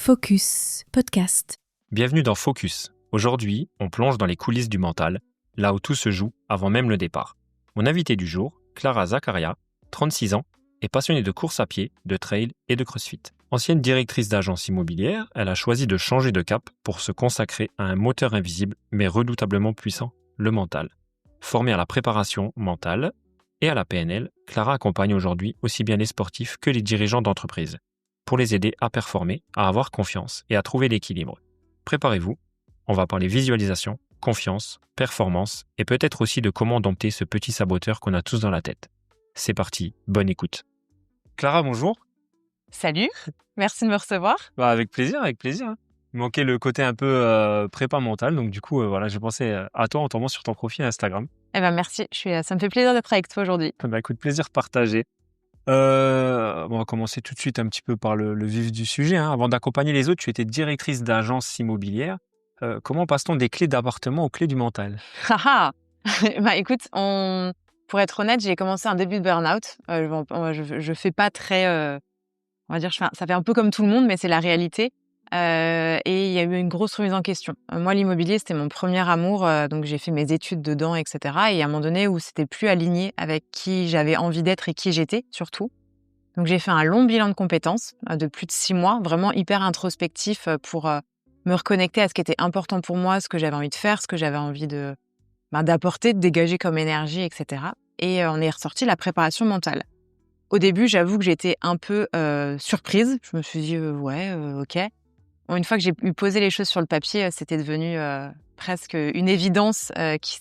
Focus Podcast. Bienvenue dans Focus. Aujourd'hui, on plonge dans les coulisses du mental, là où tout se joue avant même le départ. Mon invitée du jour, Clara Zaccaria, 36 ans, est passionnée de course à pied, de trail et de crossfit. Ancienne directrice d'agence immobilière, elle a choisi de changer de cap pour se consacrer à un moteur invisible mais redoutablement puissant, le mental. Formée à la préparation mentale et à la PNL, Clara accompagne aujourd'hui aussi bien les sportifs que les dirigeants d'entreprise, pour les aider à performer, à avoir confiance et à trouver l'équilibre. Préparez-vous, on va parler visualisation, confiance, performance et peut-être aussi de comment dompter ce petit saboteur qu'on a tous dans la tête. C'est parti, bonne écoute. Clara, bonjour. Salut, merci de me recevoir. Avec plaisir. Il manquait le côté un peu prépa mentale, donc du coup, j'ai pensé à toi en tombant sur ton profil Instagram. Merci, ça me fait plaisir d'être avec toi aujourd'hui. Écoute, plaisir partagé. On va commencer tout de suite un petit peu par le vif du sujet. Avant d'accompagner les autres, tu étais directrice d'agence immobilière. Comment passe-t-on des clés d'appartement aux clés du mental ? Écoute, pour être honnête, j'ai commencé un début de burn-out. Je fais pas très... on va dire, ça fait un peu comme tout le monde, mais c'est la réalité. Et il y a eu une grosse remise en question. Moi, l'immobilier, c'était mon premier amour, donc j'ai fait mes études dedans, etc. Et à un moment donné où c'était plus aligné avec qui j'avais envie d'être et qui j'étais, surtout. Donc j'ai fait un long bilan de compétences de plus de 6 mois, vraiment hyper introspectif pour me reconnecter à ce qui était important pour moi, ce que j'avais envie de faire, ce que j'avais envie d'apporter, de dégager comme énergie, etc. Et on est ressorti la préparation mentale. Au début, j'avoue que j'étais un peu surprise. Je me suis dit, ok. Bon, une fois que j'ai pu poser les choses sur le papier, c'était devenu presque une évidence qui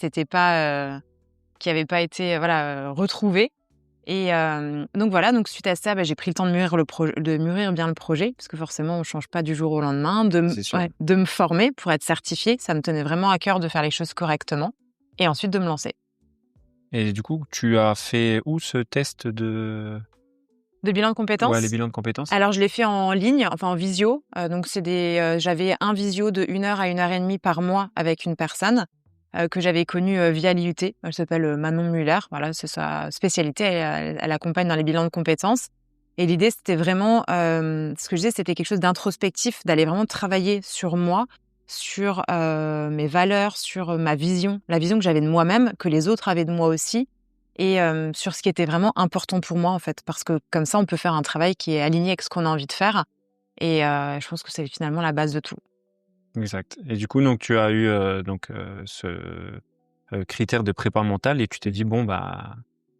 n'avait pas été retrouvée. Et donc suite à ça, j'ai pris le temps de mûrir bien le projet, parce que forcément, on ne change pas du jour au lendemain, de me former pour être certifiée. Ça me tenait vraiment à cœur de faire les choses correctement, et ensuite de me lancer. Et du coup, tu as fait où ce test de bilan de compétences ? Ouais, les bilans de compétences. Alors, je l'ai fait en ligne, en visio. Donc, j'avais un visio de 1 heure à 1h30 par mois avec une personne que j'avais connue via l'IUT. Elle s'appelle Manon Muller. Voilà, c'est sa spécialité. Elle accompagne dans les bilans de compétences. Et l'idée, c'était vraiment, ce que je disais, c'était quelque chose d'introspectif, d'aller vraiment travailler sur moi, sur mes valeurs, sur ma vision, la vision que j'avais de moi-même, que les autres avaient de moi aussi. Et sur ce qui était vraiment important pour moi, en fait, parce que comme ça, on peut faire un travail qui est aligné avec ce qu'on a envie de faire. Et je pense que c'est finalement la base de tout. Exact. Et du coup, donc, tu as eu ce critère de prépa mentale et tu t'es dit,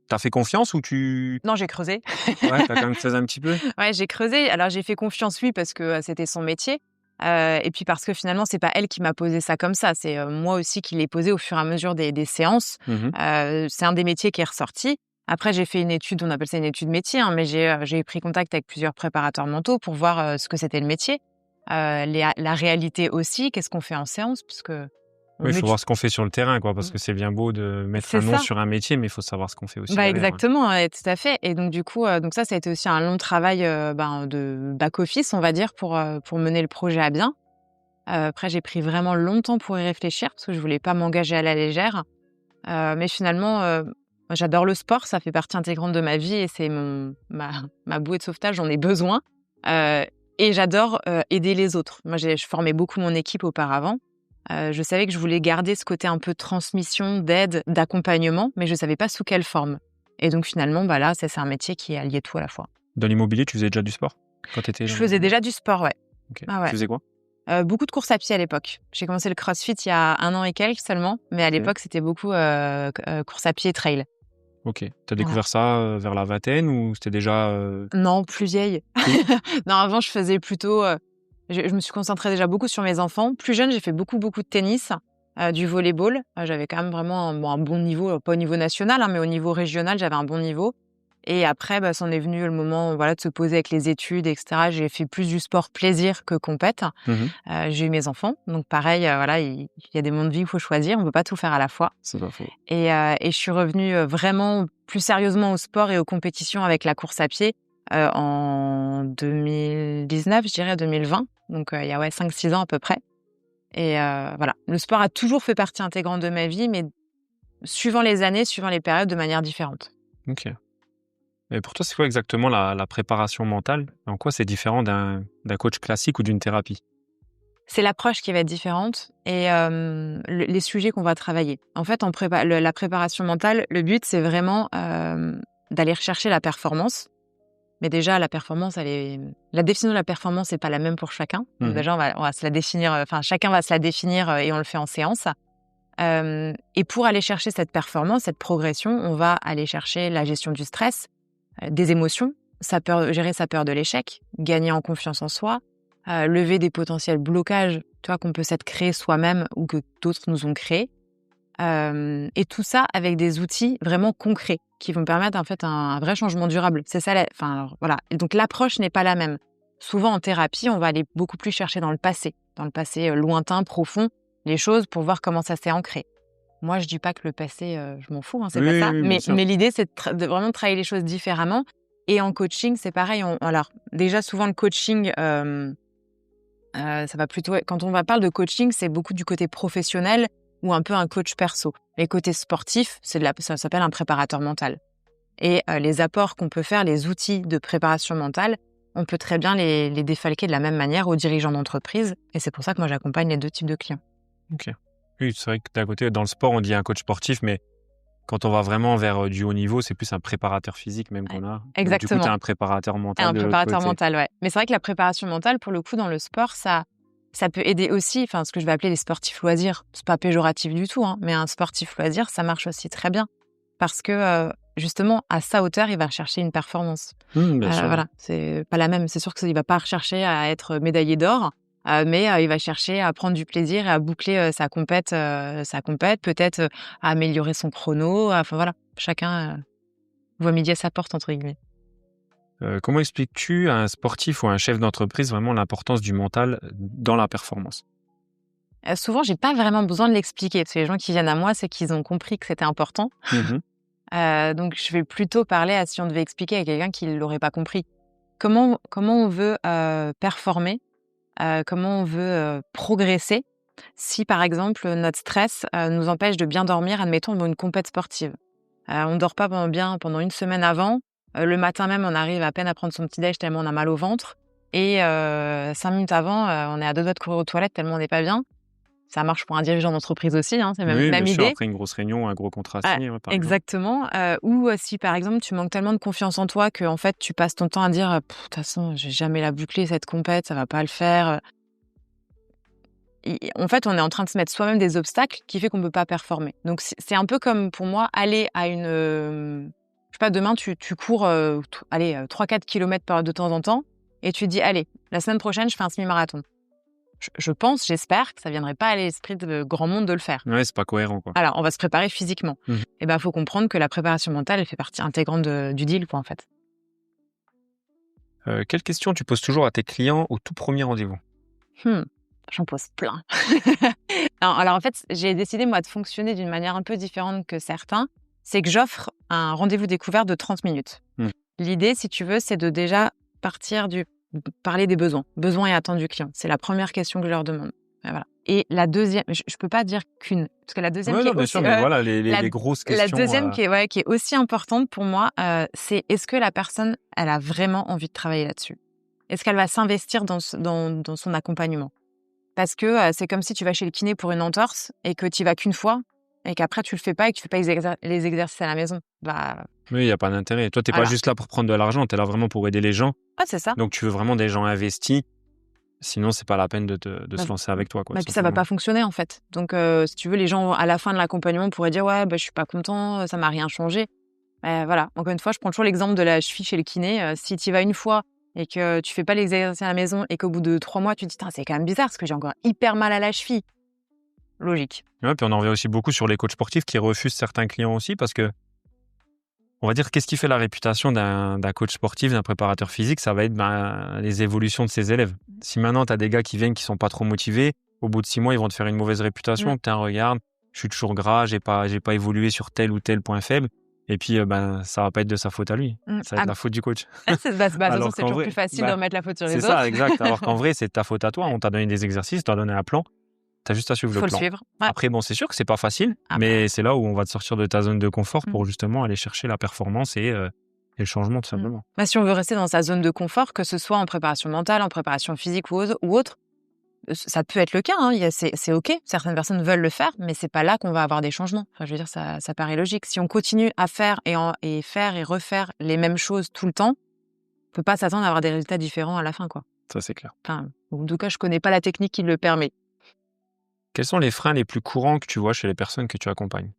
t'as fait confiance ou tu... Non, j'ai creusé. Ouais, t'as quand même creusé un petit peu. Ouais, j'ai creusé. Alors, j'ai fait confiance, oui, parce que c'était son métier. Et puis parce que finalement, c'est pas elle qui m'a posé ça comme ça. C'est moi aussi qui l'ai posé au fur et à mesure des séances. C'est un des métiers qui est ressorti. Après, j'ai fait une étude, on appelle ça une étude métier, mais j'ai pris contact avec plusieurs préparateurs mentaux pour voir ce que c'était le métier. La réalité aussi, qu'est-ce qu'on fait en séance, parce que... Oui, il faut voir ce qu'on fait sur le terrain, parce que c'est bien beau de mettre un nom sur un métier, mais il faut savoir ce qu'on fait aussi derrière. Exactement, tout à fait. Et donc, du coup, ça a été aussi un long travail de back-office, on va dire, pour mener le projet à bien. Après, j'ai pris vraiment longtemps pour y réfléchir, parce que je voulais pas m'engager à la légère. Mais finalement, j'adore le sport, ça fait partie intégrante de ma vie, et c'est ma bouée de sauvetage, j'en ai besoin. Et j'adore aider les autres. Moi, je formais beaucoup mon équipe auparavant. Je savais que je voulais garder ce côté un peu transmission, d'aide, d'accompagnement, mais je ne savais pas sous quelle forme. Et donc finalement, là, c'est un métier qui est allié tout à la fois. Dans l'immobilier, tu faisais déjà du sport quand tu étais... Je faisais déjà du sport, ouais. Okay. Ah ouais. Tu faisais quoi ? Beaucoup de courses à pied à l'époque. J'ai commencé le crossfit il y a 1 an et quelques seulement, mais à l'époque, c'était beaucoup course à pied et trail. Ok. Tu as découvert ça vers la vingtaine ou c'était déjà... Non, plus vieille. Non, avant, je faisais plutôt... Je me suis concentrée déjà beaucoup sur mes enfants. Plus jeune, j'ai fait beaucoup de tennis, du volley-ball. J'avais quand même vraiment un bon niveau, pas au niveau national, mais au niveau régional, j'avais un bon niveau. Et après, c'en est venu le moment de se poser avec les études, etc. J'ai fait plus du sport plaisir que compète. J'ai eu mes enfants. Donc pareil, il y a des moments de vie où il faut choisir. On ne peut pas tout faire à la fois. C'est pas faux. Et je suis revenue vraiment plus sérieusement au sport et aux compétitions avec la course à pied en 2019, je dirais 2020. Donc il y a 5-6 ans à peu près. Et le sport a toujours fait partie intégrante de ma vie, mais suivant les années, suivant les périodes, de manière différente. Ok. Et pour toi, c'est quoi exactement la préparation mentale? En quoi c'est différent d'un coach classique ou d'une thérapie? C'est l'approche qui va être différente et les sujets qu'on va travailler. En fait, la préparation mentale, le but, c'est vraiment d'aller rechercher la performance. Mais déjà, la définition de la performance n'est pas la même pour chacun. Donc déjà, on va se la définir, chacun va se la définir et on le fait en séance. Et pour aller chercher cette performance, cette progression, on va aller chercher la gestion du stress, des émotions, gérer sa peur de l'échec, gagner en confiance en soi, lever des potentiels blocages, qu'on peut s'être créé soi-même ou que d'autres nous ont créés. Et tout ça avec des outils vraiment concrets qui vont permettre en fait un vrai changement durable. C'est ça. Voilà. Et donc l'approche n'est pas la même. Souvent en thérapie, on va aller beaucoup plus chercher dans le passé lointain, profond, les choses pour voir comment ça s'est ancré. Moi, je dis pas que le passé, je m'en fous, c'est pas ça. Mais l'idée, c'est de vraiment travailler les choses différemment. Et en coaching, c'est pareil. Alors déjà, souvent le coaching, ça va plutôt. Quand on parle de coaching, c'est beaucoup du côté professionnel ou un peu un coach perso. Les côtés sportifs, ça s'appelle un préparateur mental. Et les apports qu'on peut faire, les outils de préparation mentale, on peut très bien les défalquer de la même manière aux dirigeants d'entreprise. Et c'est pour ça que moi, j'accompagne les deux types de clients. Ok. Oui, c'est vrai que d'un côté, dans le sport, on dit un coach sportif, mais quand on va vraiment vers du haut niveau, c'est plus un préparateur physique même qu'on a. Exactement. Donc, du coup, tu as un préparateur mental. Un préparateur mental, ouais. Mais c'est vrai que la préparation mentale, pour le coup, dans le sport, ça peut aider aussi, ce que je vais appeler les sportifs loisirs. C'est pas péjoratif du tout, mais un sportif loisir, ça marche aussi très bien. Parce que, justement, à sa hauteur, il va rechercher une performance. Bien sûr. Voilà, c'est pas la même. C'est sûr qu'il va pas rechercher à être médaillé d'or, mais il va chercher à prendre du plaisir et à boucler sa compète, peut-être à améliorer son chrono. Voilà, chacun voit midi à sa porte, entre guillemets. Comment expliques-tu à un sportif ou à un chef d'entreprise vraiment l'importance du mental dans la performance? Souvent, j'ai pas vraiment besoin de l'expliquer, parce que les gens qui viennent à moi, c'est qu'ils ont compris que c'était important. Donc, je vais plutôt parler si on devait expliquer à quelqu'un qui ne l'aurait pas compris. Comment on veut performer, comment on veut progresser si, par exemple, notre stress nous empêche de bien dormir, admettons, dans une compète sportive. On ne dort pas pendant une semaine avant. Le matin même, on arrive à peine à prendre son petit-déj tellement on a mal au ventre. Et 5 minutes avant, on est à 2 doigts de courir aux toilettes tellement on n'est pas bien. Ça marche pour un dirigeant d'entreprise aussi, c'est même bien idée. sûr, après une grosse réunion, un gros contrat signé. Par exactement. Ou si, par exemple, tu manques tellement de confiance en toi que en fait, tu passes ton temps à dire « de toute façon, je vais jamais la boucler, cette compète, ça va pas le faire ». En fait, on est en train de se mettre soi-même des obstacles qui fait qu'on ne peut pas performer. Donc, c'est un peu comme, pour moi, aller à une... je sais pas, demain, tu cours 3-4 km de temps en temps et tu te dis « Allez, la semaine prochaine, je fais un semi-marathon ». J'espère que ça ne viendrait pas à l'esprit de grand monde de le faire. Ouais, c'est pas cohérent, quoi. Alors, on va se préparer physiquement. Et il faut comprendre que la préparation mentale, elle fait partie intégrante du deal, en fait. Quelle question tu poses toujours à tes clients au tout premier rendez-vous? J'en pose plein. Alors, en fait, j'ai décidé, moi, de fonctionner d'une manière un peu différente que certains. C'est que j'offre un rendez-vous découvert de 30 minutes. L'idée, si tu veux, c'est de déjà parler des besoins et attentes du client. C'est la première question que je leur demande. Voilà. Et la deuxième, je peux pas dire qu'une, parce que la deuxième les grosses questions. La deuxième qui est aussi importante pour moi, c'est est-ce que la personne, elle a vraiment envie de travailler là-dessus? Est-ce qu'elle va s'investir dans son accompagnement? Parce que c'est comme si tu vas chez le kiné pour une entorse et que tu y vas qu'une fois et qu'après tu le fais pas et que tu fais pas les exercices à la maison. Oui, il y a pas d'intérêt. Toi, t'es pas juste là pour prendre de l'argent, t'es là vraiment pour aider les gens. Ah, c'est ça. Donc tu veux vraiment des gens investis. Sinon, c'est pas la peine de se lancer avec toi, quoi. Puis ça va pas fonctionner, en fait. Donc, si tu veux, les gens, à la fin de l'accompagnement, pourraient dire « Ouais, je suis pas content, ça m'a rien changé. » Voilà. Encore une fois, je prends toujours l'exemple de la cheville chez le kiné. Si tu y vas une fois et que tu fais pas les exercices à la maison et qu'au bout de 3 mois, tu te dis « C'est quand même bizarre parce que j'ai encore hyper mal à la cheville. » Logique. Ouais, puis on en revient aussi beaucoup sur les coachs sportifs qui refusent certains clients aussi parce que on va dire, qu'est-ce qui fait la réputation d'un coach sportif, d'un préparateur physique? Ça va être les évolutions de ses élèves. Si maintenant, tu as des gars qui viennent qui sont pas trop motivés, au bout de 6 mois, ils vont te faire une mauvaise réputation. Tiens, regarde, je suis toujours gras, j'ai pas évolué sur tel ou tel point faible. Et puis, ça va pas être de sa faute à lui. Ça va être la faute du coach. De toute façon, c'est toujours plus facile de remettre la faute sur les autres. C'est ça, exact. Alors qu'en vrai, c'est ta faute à toi. On t'a donné des exercices, on t'a donné un plan. T'as juste à suivre le plan. Faut le suivre. Ouais. Après, c'est sûr que c'est pas facile, mais c'est là où on va te sortir de ta zone de confort pour justement aller chercher la performance et Et le changement, tout simplement. Bah, si on veut rester dans sa zone de confort, que ce soit en préparation mentale, en préparation physique ou autre, ça peut être le cas. Hein. C'est OK. Certaines personnes veulent le faire, mais c'est pas là qu'on va avoir des changements. Enfin, je veux dire, ça paraît logique. Si on continue à faire et faire et refaire les mêmes choses tout le temps, on peut pas s'attendre à avoir des résultats différents à la fin, quoi. Ça, c'est clair. Enfin, en tout cas, je connais pas la technique qui le permet. Quels sont les freins les plus courants que tu vois chez les personnes que tu accompagnes?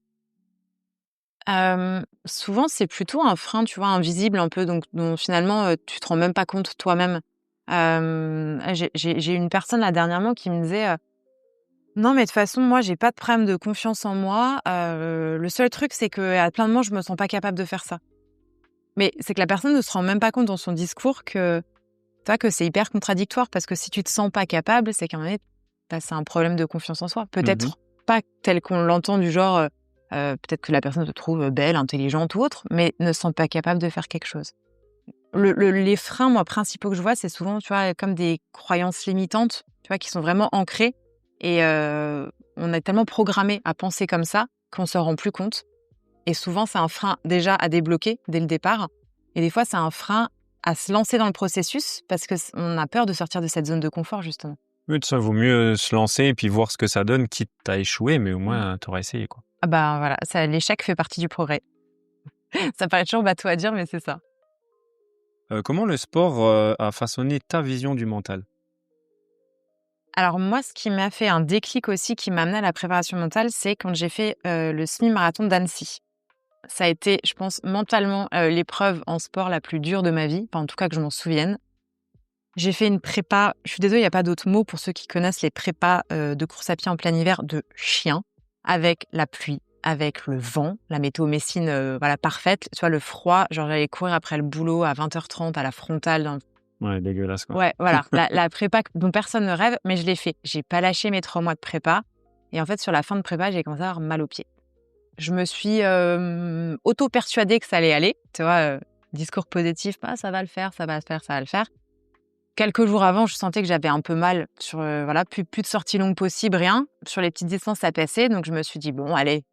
Souvent, c'est plutôt un frein, tu vois, invisible un peu, donc dont finalement, tu te rends même pas compte toi-même. J'ai une personne là dernièrement qui me disait, «Non, mais de toute façon, moi, j'ai pas de problème de confiance en moi. Le seul truc, c'est qu'à plein de moments, je me sens pas capable de faire ça». Mais c'est que la personne ne se rend même pas compte dans son discours que, tu vois, que c'est hyper contradictoire parce que si tu te sens pas capable, c'est qu'à un moment donné, bah, c'est un problème de confiance en soi. Peut-être pas tel qu'on l'entend du genre, peut-être que la personne se trouve belle, intelligente ou autre, mais ne se sent pas capable de faire quelque chose. Les freins, moi, principaux que je vois, c'est souvent, tu vois, comme des croyances limitantes, tu vois, qui sont vraiment ancrées et on est tellement programmé à penser comme ça qu'on s'en rend plus compte. Et souvent, c'est un frein déjà à débloquer dès le départ. Et des fois, c'est un frein à se lancer dans le processus parce qu'on a peur de sortir de cette zone de confort, justement. Oui, ça vaut mieux se lancer et puis voir ce que ça donne, quitte à échouer, mais au moins, tu auras essayé, quoi. Ah bah voilà, l'échec fait partie du progrès. Ça paraît toujours bateau à dire, mais c'est ça. Comment le sport a façonné ta vision du mental? Alors moi, ce qui m'a fait un déclic aussi, qui m'a amené à la préparation mentale, c'est quand j'ai fait le semi-marathon d'Annecy. Ça a été, je pense, mentalement, l'épreuve en sport la plus dure de ma vie, enfin, en tout cas que je m'en souvienne. J'ai fait une prépa, je suis désolée, il n'y a pas d'autre mot pour ceux qui connaissent les prépas de course à pied en plein hiver de chien, avec la pluie, avec le vent, la météo messine voilà, parfaite. Tu vois, le froid, genre j'allais courir après le boulot à 20h30 à la frontale. Ouais, dégueulasse, quoi. Ouais, voilà, la prépa dont personne ne rêve, mais je l'ai fait. J'ai pas lâché mes 3 mois de prépa. Et en fait, sur la fin de prépa, j'ai commencé à avoir mal aux pieds. Je me suis auto-persuadée que ça allait aller. Tu vois, discours positif, bah, ça va le faire, ça va le faire, ça va le faire. Quelques jours avant, je sentais que j'avais un peu mal sur, voilà, plus de sorties longues possible, rien. Sur les petites distances, ça passait. Donc, je me suis dit, bon, allez,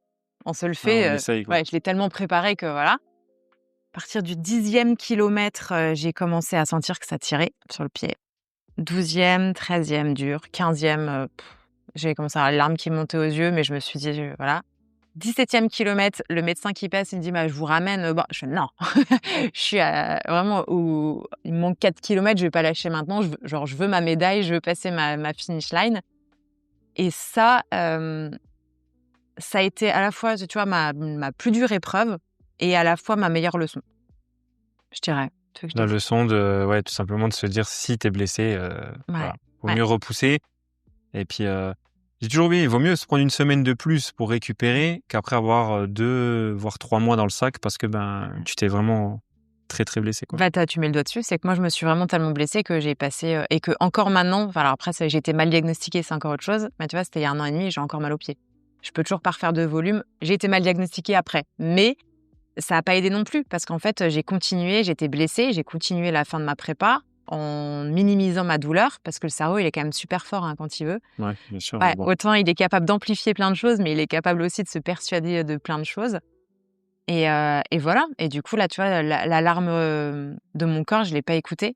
on se le fait. On essaye, quoi. Ouais, je l'ai tellement préparé que voilà. À partir du 10e kilomètre, j'ai commencé à sentir que ça tirait sur le pied. 12e, 13e dur, 15e, j'ai commencé à avoir les larmes qui me montaient aux yeux, mais je me suis dit, voilà. 17e kilomètre, le médecin qui passe, il me dit, bah, je vous ramène. Bon, je fais, non, je suis vraiment où il me manque 4 kilomètres, je vais pas lâcher maintenant. Je veux ma médaille, je veux passer ma finish line. Et ça a été à la fois, tu vois, ma plus dure épreuve et à la fois ma meilleure leçon, je dirais. La leçon de, ouais, tout simplement de se dire, si t'es blessé, voilà, vaut mieux repousser. Et puis, j'ai toujours oublié, il vaut mieux se prendre une semaine de plus pour récupérer qu'après avoir 2 voire 3 mois dans le sac parce que tu t'es vraiment très, très blessé, quoi. Bah, tu mets le doigt dessus, c'est que moi, je me suis vraiment tellement blessée que j'ai passé et que encore maintenant, enfin, alors après, j'ai été mal diagnostiquée, c'est encore autre chose, mais tu vois, c'était il y a 1 an et demi et j'ai encore mal aux pieds. Je peux toujours pas refaire de volume. J'ai été mal diagnostiquée après, mais ça a pas aidé non plus parce qu'en fait, j'ai continué, j'étais blessée, j'ai continué la fin de ma prépa en minimisant ma douleur parce que le cerveau, il est quand même super fort, hein, quand il veut. Ouais, bien sûr. Ouais, Bon. autant il est capable d'amplifier plein de choses, mais il est capable aussi de se persuader de plein de choses. Et voilà. Et du coup, là, tu vois, l'alarme de mon corps, je l'ai pas écoutée.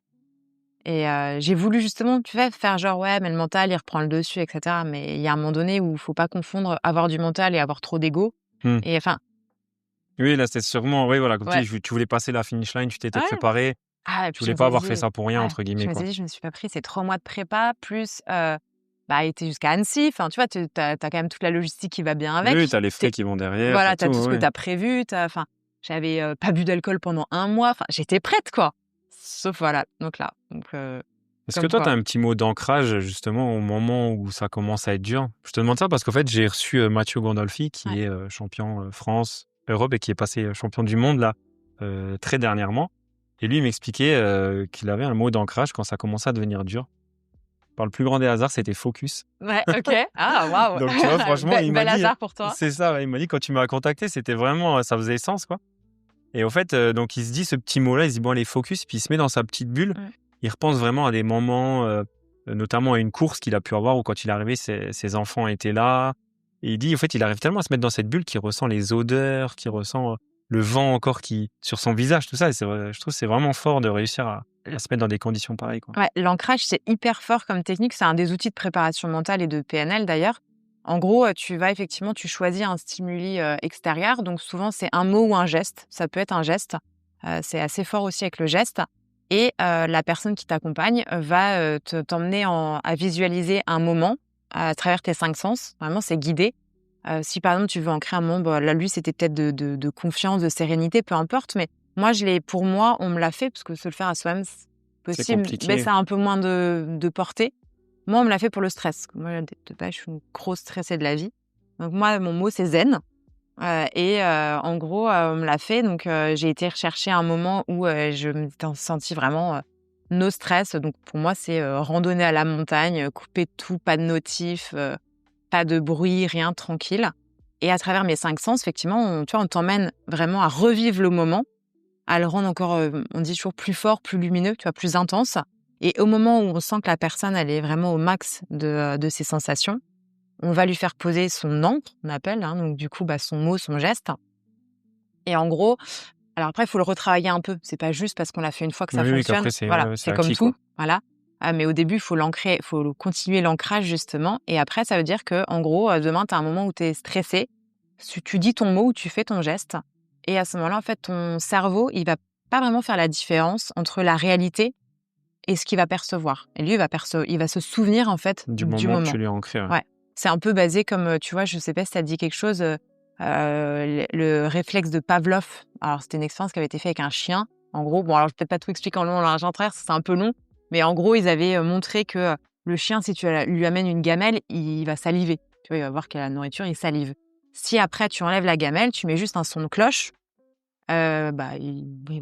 Et j'ai voulu justement, tu vois, faire genre, ouais, mais le mental, il reprend le dessus, etc. Mais il y a un moment donné où il faut pas confondre avoir du mental et avoir trop d'ego. Et enfin, Oui, là, c'était sûrement, oui, voilà, comme ouais. tu voulais passer la finish line, tu t'étais Ouais. préparé. Et Tu puis je voulais me pas suis avoir dit, fait ça pour rien, entre guillemets, je me quoi. suis dit, je me suis pas pris ces 3 mois de prépa, plus, été jusqu'à Annecy. Enfin, tu vois, t'as quand même toute la logistique qui va bien avec. Oui, t'as les frais qui vont derrière. Voilà, t'as t'as tout ce que ouais. t'as prévu. Enfin, j'avais pas bu d'alcool pendant 1 mois. Enfin, j'étais prête, quoi. Sauf voilà, donc là. Est-ce que Comme toi, quoi. tu as un petit mot d'ancrage justement au moment où ça commence à être dur? Je te demande ça parce qu'en fait, j'ai reçu Mathieu Gandolfi qui est champion France, Europe et qui est passé champion du monde là très dernièrement. Et lui, il m'expliquait qu'il avait un mot d'ancrage quand ça commençait à devenir dur. Par le plus grand des hasards, c'était focus. Ouais, ok. Ah, waouh. Donc tu vois, franchement, il m'a Bel dit, hasard pour toi. c'est ça, ouais, il m'a dit quand tu m'as contacté, c'était vraiment, ça faisait sens, quoi. Et au fait, donc il se dit ce petit mot-là, il se dit bon allez focus, puis il se met dans sa petite bulle. Il repense vraiment à des moments, notamment à une course qu'il a pu avoir où quand il est arrivé, ses enfants étaient là. Et il dit, en fait, il arrive tellement à se mettre dans cette bulle qu'il ressent les odeurs, qu'il ressent le vent encore qui sur son visage, tout ça. Et je trouve que c'est vraiment fort de réussir à se mettre dans des conditions pareilles, quoi. Ouais, l'ancrage, c'est hyper fort comme technique. C'est un des outils de préparation mentale et de PNL d'ailleurs. En gros, tu choisis un stimuli extérieur. Donc souvent, c'est un mot ou un geste. Ça peut être un geste. C'est assez fort aussi avec le geste. Et la personne qui t'accompagne va t'emmener à visualiser un moment à travers tes 5 sens. Vraiment, c'est guidé. Si par exemple, tu veux ancrer un moment, là, lui, c'était peut-être de confiance, de sérénité, peu importe. Mais moi, pour moi, on me l'a fait, parce que se le faire à soi-même, c'est C'est possible, compliqué. mais ça a un peu moins de portée. Moi, on me l'a fait pour le stress. Moi, de base, je suis une grosse stressée de la vie. Donc moi, mon mot, c'est zen. En gros, on me l'a fait. Donc, j'ai été rechercher un moment où je me sentis vraiment no stress. Donc, pour moi, c'est randonnée à la montagne, couper tout, pas de notif, pas de bruit, rien, tranquille. Et à travers mes 5 sens, effectivement, on t'emmène vraiment à revivre le moment, à le rendre encore, on dit toujours plus fort, plus lumineux, tu vois, plus intense. Et au moment où on sent que la personne, elle est vraiment au max de ses sensations, on va lui faire poser son encre, on appelle, hein, donc du coup, son mot, son geste. Et en gros, alors après, il faut le retravailler un peu. C'est pas juste parce qu'on l'a fait une fois que ça Oui, fonctionne. qu'après, c'est Voilà, c'est comme acquis, tout. quoi. Voilà. Mais au début, il faut l'ancrer, il faut continuer l'ancrage justement. Et après, ça veut dire que, en gros, demain, tu as un moment où tu es stressé. Tu dis ton mot ou tu fais ton geste. Et à ce moment-là, en fait, ton cerveau, il va pas vraiment faire la différence entre la réalité et ce qu'il va percevoir. Et lui, il va se souvenir, en fait, Du du moment que moment. tu lui as ancré, ouais. Ouais. C'est un peu basé comme, tu vois, je sais pas si ça te dit quelque chose, le réflexe de Pavlov. Alors, c'était une expérience qui avait été faite avec un chien. En gros, bon, alors je vais peut-être pas tout expliquer en long, en large, en travers, c'est un peu long. Mais en gros, ils avaient montré que le chien, si tu lui amènes une gamelle, il va saliver. Tu vois, il va voir qu'il y a la nourriture, il salive. Si après, tu enlèves la gamelle, tu mets juste un son de cloche, il va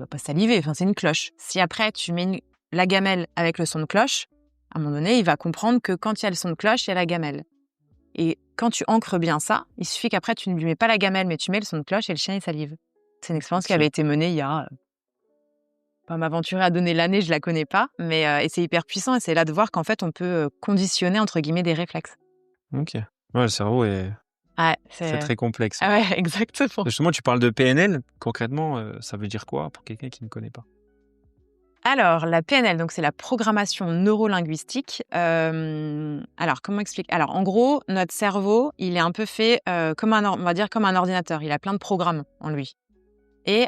pas saliver. Enfin, c'est une cloche. Si après, tu mets la gamelle avec le son de cloche, à un moment donné, il va comprendre que quand il y a le son de cloche, il y a la gamelle. Et quand tu ancres bien ça, il suffit qu'après, tu ne lui mets pas la gamelle, mais tu mets le son de cloche et le chien, il salive. C'est une expérience qui avait été menée il y a... Pas m'aventurer à donner l'année, je la connais pas, mais et c'est hyper puissant et c'est là de voir qu'en fait, on peut conditionner, entre guillemets, des réflexes. Ok. Ouais, le cerveau est Ouais, très, très complexe. Ah ouais, exactement. Justement, tu parles de PNL. Concrètement, ça veut dire quoi pour quelqu'un qui ne connaît pas? Alors, la PNL, donc c'est la programmation neurolinguistique. Alors, comment expliquer? Alors, en gros, notre cerveau, il est un peu fait on va dire comme un ordinateur. Il a plein de programmes en lui. Et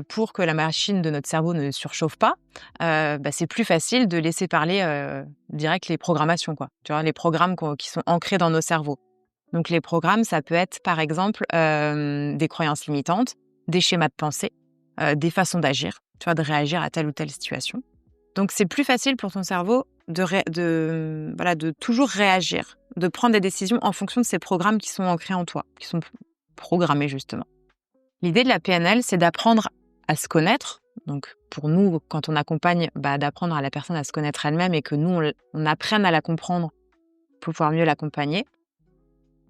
pour que la machine de notre cerveau ne surchauffe pas, c'est plus facile de laisser parler direct les programmations, quoi. Tu vois, les programmes qui sont ancrés dans nos cerveaux. Donc, les programmes, ça peut être, par exemple, des croyances limitantes, des schémas de pensée, des façons d'agir, tu vois, de réagir à telle ou telle situation. Donc, c'est plus facile pour ton cerveau de toujours réagir, de prendre des décisions en fonction de ces programmes qui sont ancrés en toi, qui sont programmés, justement. L'idée de la PNL, c'est d'apprendre à se connaître. Donc, pour nous, quand on accompagne, d'apprendre à la personne à se connaître elle-même et que nous, on apprenne à la comprendre pour pouvoir mieux l'accompagner.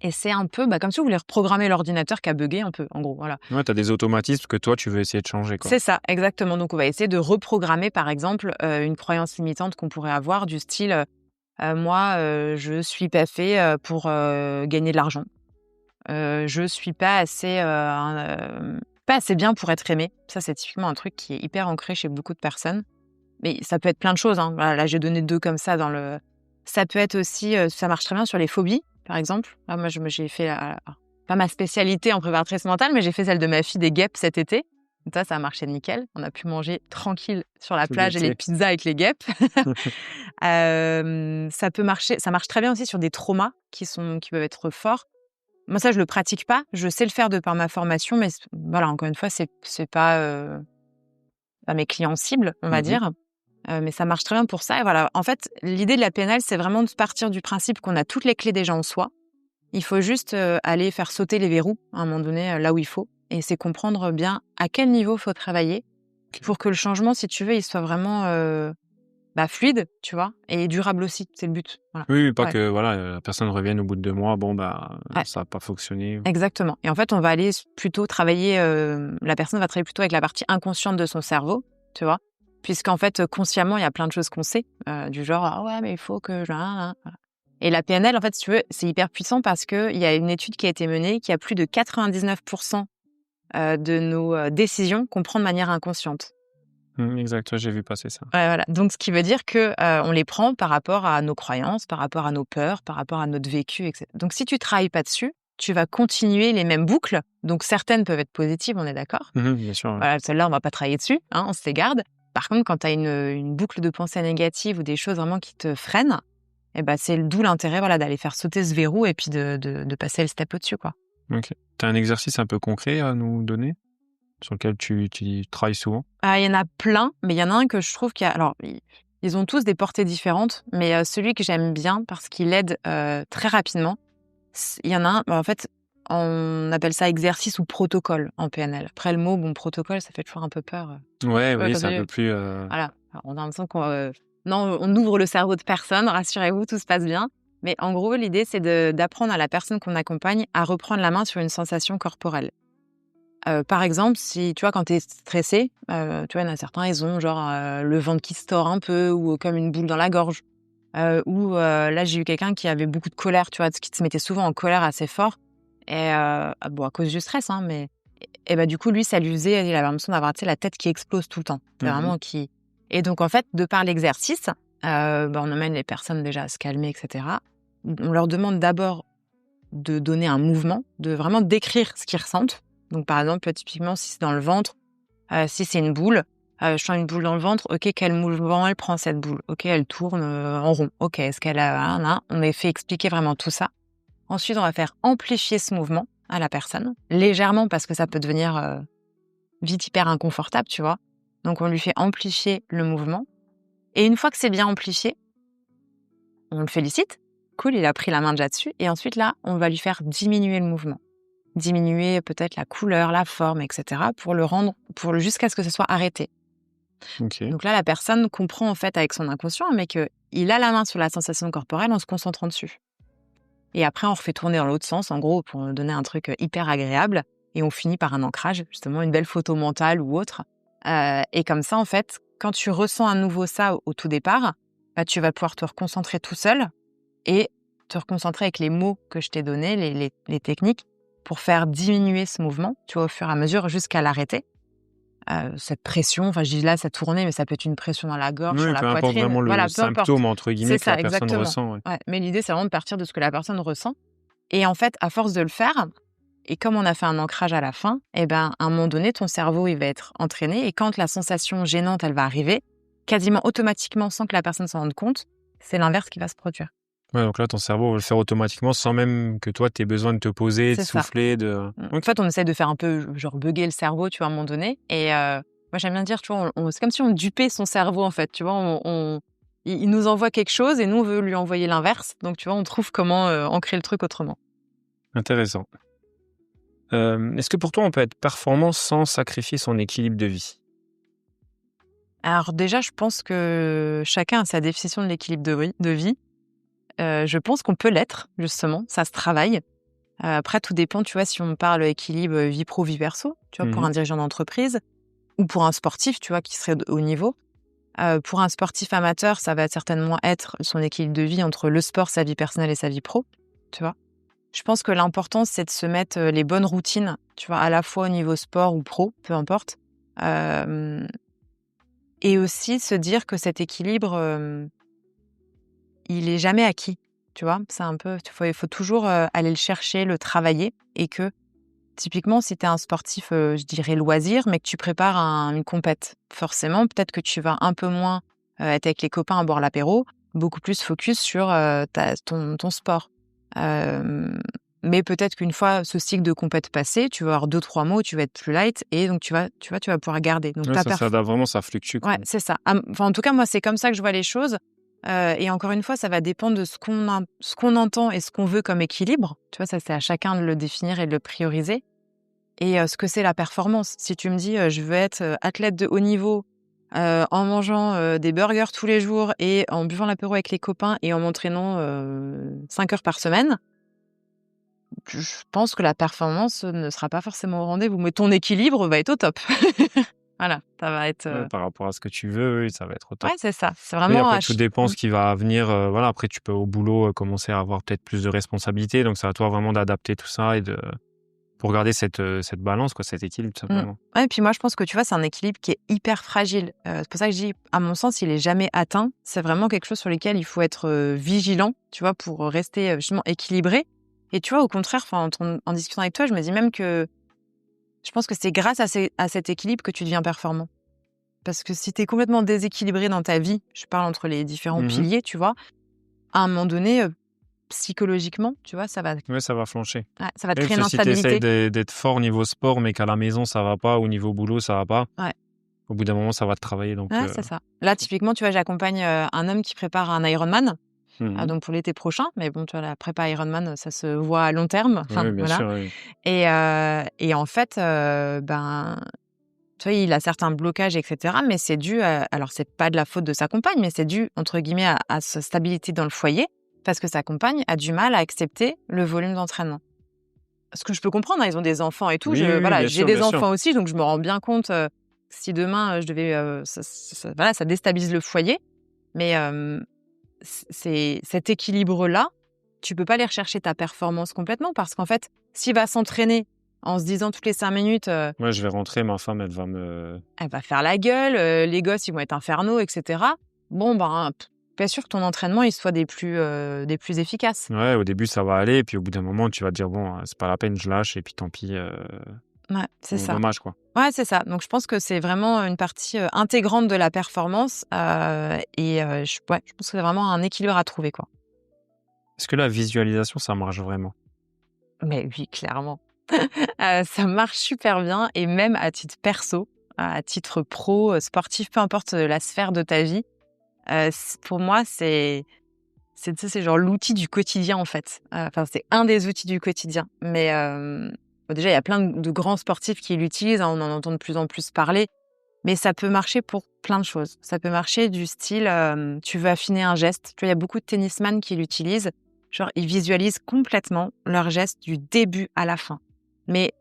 Et c'est un peu comme si vous voulez reprogrammer l'ordinateur qui a bugué un peu, en gros. Voilà. Ouais, tu as des automatismes que toi, tu veux essayer de changer, quoi. C'est ça, exactement. Donc, on va essayer de reprogrammer, par exemple, une croyance limitante qu'on pourrait avoir du style moi, je suis pas fait pour gagner de l'argent. Je suis pas assez bien pour être aimée. Ça, c'est typiquement un truc qui est hyper ancré chez beaucoup de personnes. Mais ça peut être plein de choses, hein. Voilà, là, j'ai donné 2 comme ça dans le... Ça peut être aussi, ça marche très bien sur les phobies, par exemple. Là, moi, j'ai fait, pas ma spécialité en préparatrice mentale, mais j'ai fait celle de ma fille des guêpes cet été. Donc ça a marché nickel. On a pu manger tranquille sur la Tout plage et l'été. les pizzas avec les guêpes. Ça peut marcher. Ça marche très bien aussi sur des traumas qui peuvent être forts. Moi, ça, je le pratique pas. Je sais le faire de par ma formation, mais voilà, encore une fois, c'est pas mes clients cibles, on va dire. Mais ça marche très bien pour ça. Et voilà. En fait, l'idée de la PNL, c'est vraiment de partir du principe qu'on a toutes les clés déjà en soi. Il faut juste aller faire sauter les verrous à un moment donné, là où il faut. Et c'est comprendre bien à quel niveau il faut travailler pour que le changement, si tu veux, il soit vraiment fluide, tu vois, et durable aussi. C'est le but. Voilà. Oui, pas Ouais. que la personne revienne au bout de 2 mois, Ouais. ça n'a pas fonctionné. Exactement. Et en fait, on va aller plutôt travailler, la personne va travailler plutôt avec la partie inconsciente de son cerveau, tu vois, puisqu'en fait, consciemment, il y a plein de choses qu'on sait, du genre, ah ouais, mais il faut que... Voilà. Et la PNL, en fait, si tu veux, c'est hyper puissant parce qu'il y a une étude qui a été menée qui a plus de 99% de nos décisions qu'on prend de manière inconsciente. Exact, ouais, j'ai vu passer ça. Ouais, voilà. Donc, ce qui veut dire que on les prend par rapport à nos croyances, par rapport à nos peurs, par rapport à notre vécu, etc. Donc, si tu travailles pas dessus, tu vas continuer les mêmes boucles. Donc, certaines peuvent être positives, on est d'accord. Bien sûr. Ouais. Voilà, celle-là, on va pas travailler dessus, hein, on se les garde. Par contre, quand tu as une boucle de pensée négative ou des choses vraiment qui te freinent, c'est d'où l'intérêt d'aller faire sauter ce verrou et puis de passer le step au-dessus, quoi. Ok. Tu as un exercice un peu concret à nous donner sur lequel tu travailles souvent? Il y en a plein, mais il y en a un que je trouve alors, ils ont tous des portées différentes, mais celui que j'aime bien parce qu'il aide très rapidement, il y en a un, en fait, on appelle ça exercice ou protocole en PNL. Après, le mot, protocole, ça fait toujours un peu peur. Ouais, Ouais, oui, quand c'est un tu- peu plus... Voilà, alors, on a l'impression qu'on non, on ouvre le cerveau de personne, rassurez-vous, tout se passe bien. Mais en gros, l'idée, c'est d'apprendre à la personne qu'on accompagne à reprendre la main sur une sensation corporelle. Par exemple, si tu vois, quand tu es stressé, tu vois, il y en a certains, ils ont genre le ventre qui se tord un peu ou comme une boule dans la gorge. Ou là, j'ai eu quelqu'un qui avait beaucoup de colère, tu vois, qui se mettait souvent en colère assez fort. Et à cause du stress, hein, mais du coup, lui, ça lui faisait, il avait l'impression d'avoir, tu sais, la tête qui explose tout le temps. C'est vraiment qui... Et donc, en fait, de par l'exercice, on amène les personnes déjà à se calmer, etc. On leur demande d'abord de donner un mouvement, de vraiment décrire ce qu'ils ressentent. Donc, par exemple, typiquement, si c'est dans le ventre, si c'est une boule, je sens une boule dans le ventre, ok, quel mouvement elle prend cette boule? Ok, elle tourne en rond. Ok, est-ce qu'elle a... On a fait expliquer vraiment tout ça. Ensuite, on va faire amplifier ce mouvement à la personne, légèrement, parce que ça peut devenir vite hyper inconfortable, tu vois. Donc, on lui fait amplifier le mouvement. Et une fois que c'est bien amplifié, on le félicite. Cool, il a pris la main déjà dessus. Et ensuite, là, on va lui faire diminuer le mouvement. Diminuer peut-être la couleur, la forme, etc. jusqu'à ce que ce soit arrêté. Ok. Donc là, la personne comprend en fait avec son inconscient, mais qu'il a la main sur la sensation corporelle en se concentrant dessus. Et après, on refait tourner dans l'autre sens, en gros, pour donner un truc hyper agréable. Et on finit par un ancrage, justement, une belle photo mentale ou autre. Et comme ça, en fait, quand tu ressens à nouveau ça au tout départ, tu vas pouvoir te reconcentrer tout seul et te reconcentrer avec les mots que je t'ai donnés, les techniques, pour faire diminuer ce mouvement, tu vois, au fur et à mesure, jusqu'à l'arrêter. Cette pression, je dis là, ça tournait, mais ça peut être une pression dans la gorge, sur la peu importe poitrine. vraiment le Peu importe. symptôme, entre guillemets, C'est ça, que la personne exactement. ressent. Ouais. Ouais, mais l'idée, c'est vraiment de partir de ce que la personne ressent. Et en fait, à force de le faire, et comme on a fait un ancrage à la fin, à un moment donné, ton cerveau, il va être entraîné. Et quand la sensation gênante, elle va arriver, quasiment automatiquement, sans que la personne s'en rende compte, c'est l'inverse qui va se produire. Ouais, donc là, ton cerveau va le faire automatiquement sans même que toi, tu aies besoin de te poser, de C'est ça. souffler. En fait, on essaie de faire un peu, genre, bugger le cerveau, tu vois, à un moment donné. Et moi, j'aime bien dire, tu vois, c'est comme si on dupait son cerveau, en fait. Tu vois, il nous envoie quelque chose et nous, on veut lui envoyer l'inverse. Donc, tu vois, on trouve comment ancrer le truc autrement. Intéressant. Est-ce que pour toi, on peut être performant sans sacrifier son équilibre de vie? Alors déjà, je pense que chacun a sa définition de l'équilibre de vie. Je pense qu'on peut l'être, justement. Ça se travaille. Après, tout dépend, tu vois, si on parle équilibre vie pro, vie perso, tu vois, pour un dirigeant d'entreprise ou pour un sportif, tu vois, qui serait de haut niveau. Pour un sportif amateur, ça va certainement être son équilibre de vie entre le sport, sa vie personnelle et sa vie pro, tu vois. Je pense que l'important, c'est de se mettre les bonnes routines, tu vois, à la fois au niveau sport ou pro, peu importe. Et aussi se dire que cet équilibre, il est jamais acquis, tu vois. C'est un peu, il faut toujours aller le chercher, le travailler, et que typiquement, si tu es un sportif, je dirais loisir, mais que tu prépares une compète, forcément, peut-être que tu vas un peu moins être avec les copains à boire l'apéro, beaucoup plus focus sur ton sport. Mais peut-être qu'une fois ce cycle de compète passé, tu vas avoir 2-3 mots, tu vas être plus light, et donc tu vas pouvoir garder. Donc Ouais, vraiment, ça fluctue. Ouais, c'est ça. Enfin, en tout cas, moi, c'est comme ça que je vois les choses. Et encore une fois, ça va dépendre de ce qu'on entend et ce qu'on veut comme équilibre. Tu vois, ça, c'est à chacun de le définir et de le prioriser. Et ce que c'est la performance. Si tu me dis, je veux être athlète de haut niveau en mangeant des burgers tous les jours et en buvant l'apéro avec les copains et en m'entraînant 5 heures par semaine, je pense que la performance ne sera pas forcément au rendez-vous. Mais ton équilibre va être au top. Voilà, ça va être... Ouais, par rapport à ce que tu veux, oui, ça va être au top. Ouais, c'est ça. C'est Oui, vraiment... après, tout dépend ce qui va venir. Voilà, après, tu peux au boulot commencer à avoir peut-être plus de responsabilités. Donc, c'est à toi vraiment d'adapter tout ça et pour garder cette balance, quoi, cet équilibre, tout simplement. Ouais, et puis moi, je pense que tu vois, c'est un équilibre qui est hyper fragile. C'est pour ça que je dis, à mon sens, il est jamais atteint. C'est vraiment quelque chose sur lequel il faut être vigilant, tu vois, pour rester justement équilibré. Et tu vois, au contraire, en discutant avec toi, je me dis même que je pense que c'est grâce à cet équilibre que tu deviens performant. Parce que si tu es complètement déséquilibré dans ta vie, je parle entre les différents piliers, tu vois, à un moment donné, psychologiquement, tu vois, ça va flancher. ouais, ça va te Même créer une si tu instabilité. essaies d'être fort au niveau sport, mais qu'à la maison, ça va pas, au niveau boulot, ça va pas, Ouais. au bout d'un moment, ça va te travailler. Donc, Ouais, c'est ça. Là, typiquement, tu vois, j'accompagne un homme qui prépare un Ironman, donc pour l'été prochain. Mais bon, tu vois, la prépa Ironman, ça se voit à long terme. Enfin, oui, bien voilà. sûr. Oui. Et en fait, tu vois, il a certains blocages, etc. Mais c'est dû alors, c'est pas de la faute de sa compagne, mais c'est dû, entre guillemets, à sa stabilité dans le foyer, parce que sa compagne a du mal à accepter le volume d'entraînement. Ce que je peux comprendre, hein, ils ont des enfants et tout. Oui, oui, Voilà, bien j'ai sûr, des bien sûr. enfants aussi, donc je me rends bien compte si demain je devais, voilà, ça déstabilise le foyer. Mais c'est cet équilibre-là, tu peux pas aller rechercher ta performance complètement, parce qu'en fait, s'il va s'entraîner en se disant toutes les 5 minutes, Moi, je vais rentrer, ma femme, elle elle va faire la gueule, les gosses, ils vont être infernaux, etc. Bon, ben, pas sûr que ton entraînement, il soit des plus efficaces. Ouais, au début, ça va aller, et puis au bout d'un moment, tu vas te dire, bon, c'est pas la peine, je lâche, et puis tant pis. Ouais, c'est Bon, ça. dommage, quoi. Ouais, c'est ça. Donc je pense que c'est vraiment une partie intégrante de la performance, je pense que c'est vraiment un équilibre à trouver, quoi. Est-ce que la visualisation, ça marche vraiment? Mais oui, clairement. Ça marche super bien, et même à titre perso, à titre pro, sportif, peu importe la sphère de ta vie, pour moi, tu sais, c'est genre l'outil du quotidien, en fait. Enfin, c'est un des outils du quotidien. Mais bon, déjà, il y a plein de grands sportifs qui l'utilisent, hein, on en entend de plus en plus parler. Mais ça peut marcher pour plein de choses. Ça peut marcher du style, tu veux affiner un geste. Tu vois, il y a beaucoup de tennisman qui l'utilisent. Genre, ils visualisent complètement leur geste du début à la fin. Mais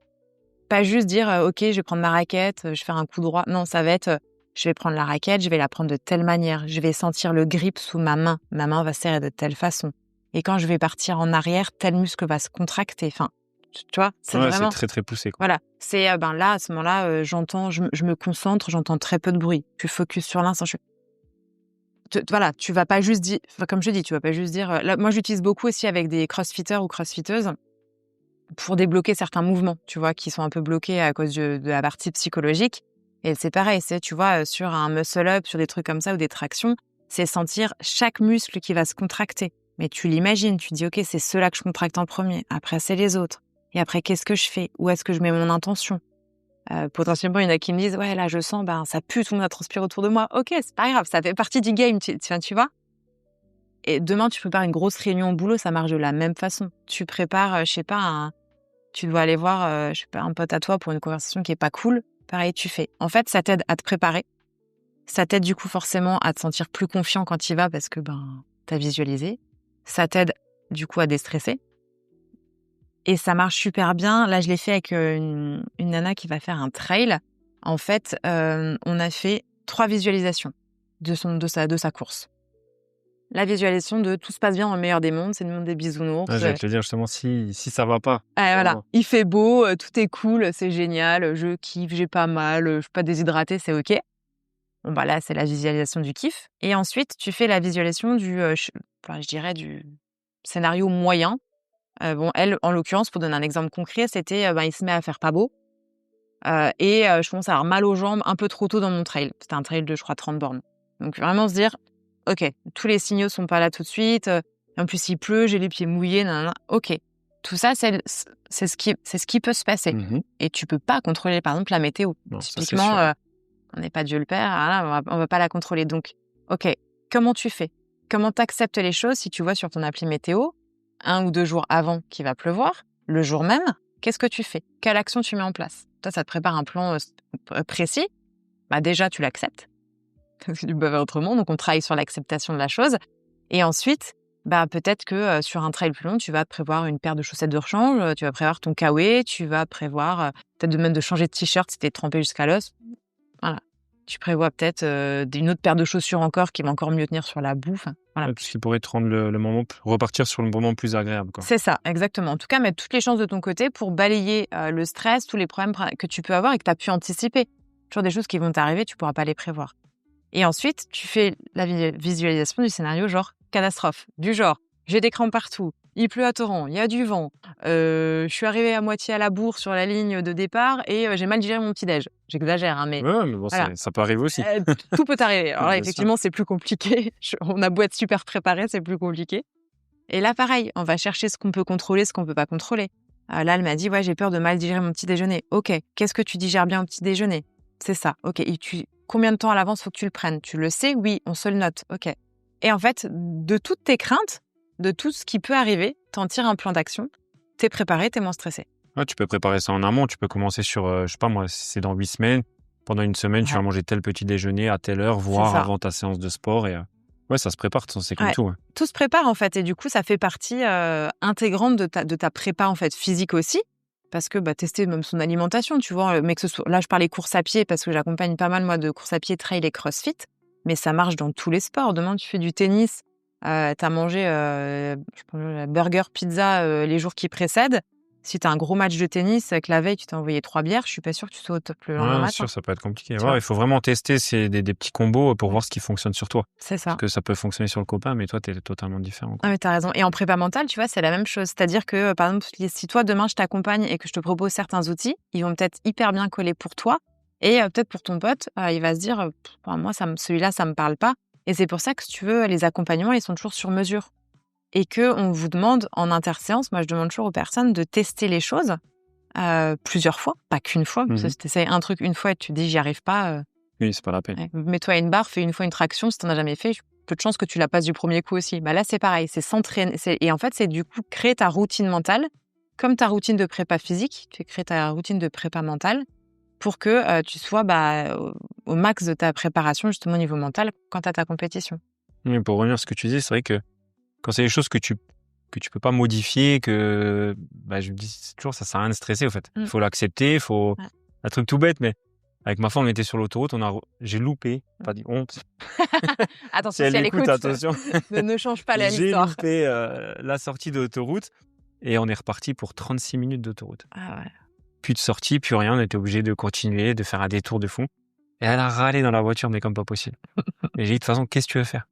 pas juste dire, OK, je vais prendre ma raquette, je vais faire un coup droit. Non, ça va être, je vais prendre la raquette, je vais la prendre de telle manière. Je vais sentir le grip sous ma main. Ma main va serrer de telle façon. Et quand je vais partir en arrière, tel muscle va se contracter. Enfin, tu vois, c'est Ouais, c'est vraiment... très, très poussé, quoi. Voilà, c'est, là, à ce moment-là, j'entends, je me concentre, j'entends très peu de bruit. Je focus sur l'instant. Voilà, tu vas pas juste dire, enfin, comme je dis, tu vas pas juste dire. Là, moi, j'utilise beaucoup aussi avec des crossfitters ou crossfitteuses pour débloquer certains mouvements, tu vois, qui sont un peu bloqués à cause de la partie psychologique. Et c'est pareil, c'est, tu vois, sur un muscle-up, sur des trucs comme ça ou des tractions, c'est sentir chaque muscle qui va se contracter. Mais tu l'imagines, tu dis, OK, c'est ceux-là que je contracte en premier, après c'est les autres. Et après, qu'est-ce que je fais? Où est-ce que je mets mon intention? Potentiellement, il y en a qui me disent, ouais, là, je sens, ça pue, tout le monde a transpiré autour de moi. OK, c'est pas grave, ça fait partie du game, tu vois. Et demain, tu prépares une grosse réunion au boulot, ça marche de la même façon. Tu prépares, je sais pas, tu dois aller voir, je sais pas, un pote à toi pour une conversation qui est pas cool. Pareil, tu fais. En fait, ça t'aide à te préparer. Ça t'aide du coup forcément à te sentir plus confiant quand tu y vas, parce que t'as visualisé. Ça t'aide du coup à déstresser. Et ça marche super bien. Là, je l'ai fait avec une nana qui va faire un trail. En fait, on a fait 3 visualisations de sa course. La visualisation de tout se passe bien dans le meilleur des mondes, c'est le monde des bisounours. Ouais, j'allais te le dire, justement, si ça va pas. Voilà, Vraiment. il fait beau, tout est cool, c'est génial, je kiffe, j'ai pas mal, je suis pas déshydratée, c'est OK. Bon, là, c'est la visualisation du kiff. Et ensuite, tu fais la visualisation je dirais du scénario moyen. Elle, en l'occurrence, pour donner un exemple concret, c'était, il se met à faire pas beau, je commence à avoir mal aux jambes un peu trop tôt dans mon trail. C'était un trail de, je crois, 30 bornes. Donc vraiment se dire: «OK, tous les signaux sont pas là tout de suite, en plus il pleut, j'ai les pieds mouillés, nanana». OK. Tout ça, c'est ce qui peut se passer. Et tu peux pas contrôler, par exemple, la météo. Non, ça, c'est Typiquement, sûr. on n'est pas Dieu le Père, voilà, on va pas la contrôler. Donc, OK, comment tu fais? Comment tu acceptes les choses si tu vois sur ton appli météo, 1 ou 2 jours avant qu'il va pleuvoir, le jour même, qu'est-ce que tu fais? Quelle action tu mets en place? Toi, ça te prépare un plan précis. Déjà, tu l'acceptes, parce que tu peux pas faire autrement, donc on travaille sur l'acceptation de la chose. Et ensuite, peut-être que sur un trail plus long, tu vas prévoir une paire de chaussettes de rechange, tu vas prévoir ton kawaii, tu vas prévoir peut-être même de changer de t-shirt si t'es trempé jusqu'à l'os. Voilà. Tu prévois peut-être une autre paire de chaussures encore qui va encore mieux tenir sur la boue. Enfin, voilà. Ouais, parce qu'il pourrait te rendre le moment, repartir sur le moment plus agréable, quoi. C'est ça, exactement. En tout cas, mettre toutes les chances de ton côté pour balayer le stress, tous les problèmes que tu peux avoir et que tu as pu anticiper. Toujours des choses qui vont t'arriver, tu pourras pas les prévoir. Et ensuite, tu fais la visualisation du scénario genre catastrophe, du genre j'ai des crampes partout, il pleut à torrent, il y a du vent, je suis arrivée à moitié à la bourre sur la ligne de départ et j'ai mal digéré mon petit-déj. J'exagère, hein, mais Ouais, mais bon, voilà. ça peut arriver aussi. Tout peut arriver. Alors là, Bien effectivement, c'est plus compliqué. On a beau être super préparé, c'est plus compliqué. Et là, pareil, on va chercher ce qu'on peut contrôler, ce qu'on peut pas contrôler. Là, elle m'a dit, ouais, j'ai peur de mal digérer mon petit déjeuner. Ok, qu'est-ce que tu digères bien au petit déjeuner? C'est ça. Ok, et combien de temps à l'avance faut que tu le prennes? Tu le sais? Oui, on se le note. Ok. Et en fait, de toutes tes craintes, de tout ce qui peut arriver, t'en tires un plan d'action. T'es préparé, t'es moins stressé. Ouais, tu peux préparer ça en amont. Tu peux commencer sur, je sais pas moi, si c'est dans 8 semaines. Pendant une semaine, tu vas manger tel petit déjeuner à telle heure, voire avant ta séance de sport. Et ouais, ça se prépare. C'est comme tout. Ouais. Tout se prépare en fait. Et du coup, ça fait partie intégrante de ta prépa en fait physique aussi. Parce que tester même son alimentation, tu vois. Mais que ce soit, là, je parlais course à pied parce que j'accompagne pas mal moi de course à pied, trail et crossfit. Mais ça marche dans tous les sports. Demain, tu fais du tennis. T'as mangé burger, pizza les jours qui précèdent. Si t'as un gros match de tennis, que la veille, tu t'es envoyé 3 bières, je suis pas sûre que tu sois au top le lendemain matin. Sûr, ça peut être compliqué. Ouais, il faut vraiment tester des petits combos pour voir ce qui fonctionne sur toi. C'est ça. Parce que ça peut fonctionner sur le copain, mais toi, t'es totalement différent. Ah, mais t'as raison. Et en prépa mentale, tu vois, c'est la même chose. C'est-à-dire que, par exemple, si toi, demain, je t'accompagne et que je te propose certains outils, ils vont peut-être hyper bien coller pour toi. Et peut-être pour ton pote, il va se dire, moi, celui-là, ça me parle pas. Et c'est pour ça que, si tu veux, les accompagnements, ils sont toujours sur mesure. Et qu'on vous demande en interséance, moi, je demande toujours aux personnes de tester les choses plusieurs fois, pas qu'une fois. Parce que si tu essayes un truc une fois et tu te dis j'y arrive pas. Oui, c'est pas la peine. Mets-toi à une barre, fais une fois une traction. Si tu n'en as jamais fait, peu de chance que tu la passes du premier coup aussi. Là, c'est pareil, c'est s'entraîner. Et en fait, c'est du coup créer ta routine mentale, comme ta routine de prépa physique. Tu crées ta routine de prépa mentale pour que tu sois au max de ta préparation, justement au niveau mental, quand tu as ta compétition. Oui, pour revenir à ce que tu disais, c'est vrai que quand c'est des choses que tu peux pas modifier, je me dis toujours, ça sert à rien de stresser, au fait. Il faut l'accepter, un truc tout bête, mais avec ma femme, on était sur l'autoroute, j'ai loupé, pas dit honte. Attention, si elle écoute, attention. ne change pas l'histoire. J'ai loupé la sortie de l'autoroute et on est reparti pour 36 minutes d'autoroute. Ah ouais. Plus de sortie, plus rien, on était obligé de continuer, de faire un détour de fond. Et elle a râlé dans la voiture, mais comme pas possible. Et j'ai dit, de toute façon, qu'est-ce que tu veux faire?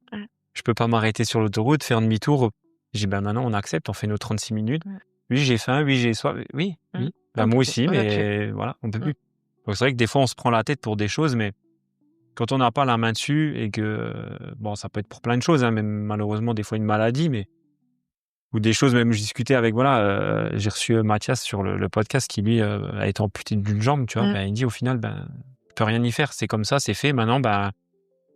Je peux pas m'arrêter sur l'autoroute, faire demi-tour. J'ai dit, maintenant, on accepte, on fait nos 36 minutes. Oui, j'ai faim, oui, j'ai soif. Oui. Moi aussi, mais voilà, on peut plus. Donc, c'est vrai que des fois, on se prend la tête pour des choses, mais quand on n'a pas la main dessus et que, ça peut être pour plein de choses, hein, même malheureusement, des fois, une maladie, ou des choses, même je discutais avec, j'ai reçu Mathias sur le podcast qui, lui, a été amputé d'une jambe, tu vois. Il dit, au final, je peux rien y faire. C'est comme ça, c'est fait. Maintenant,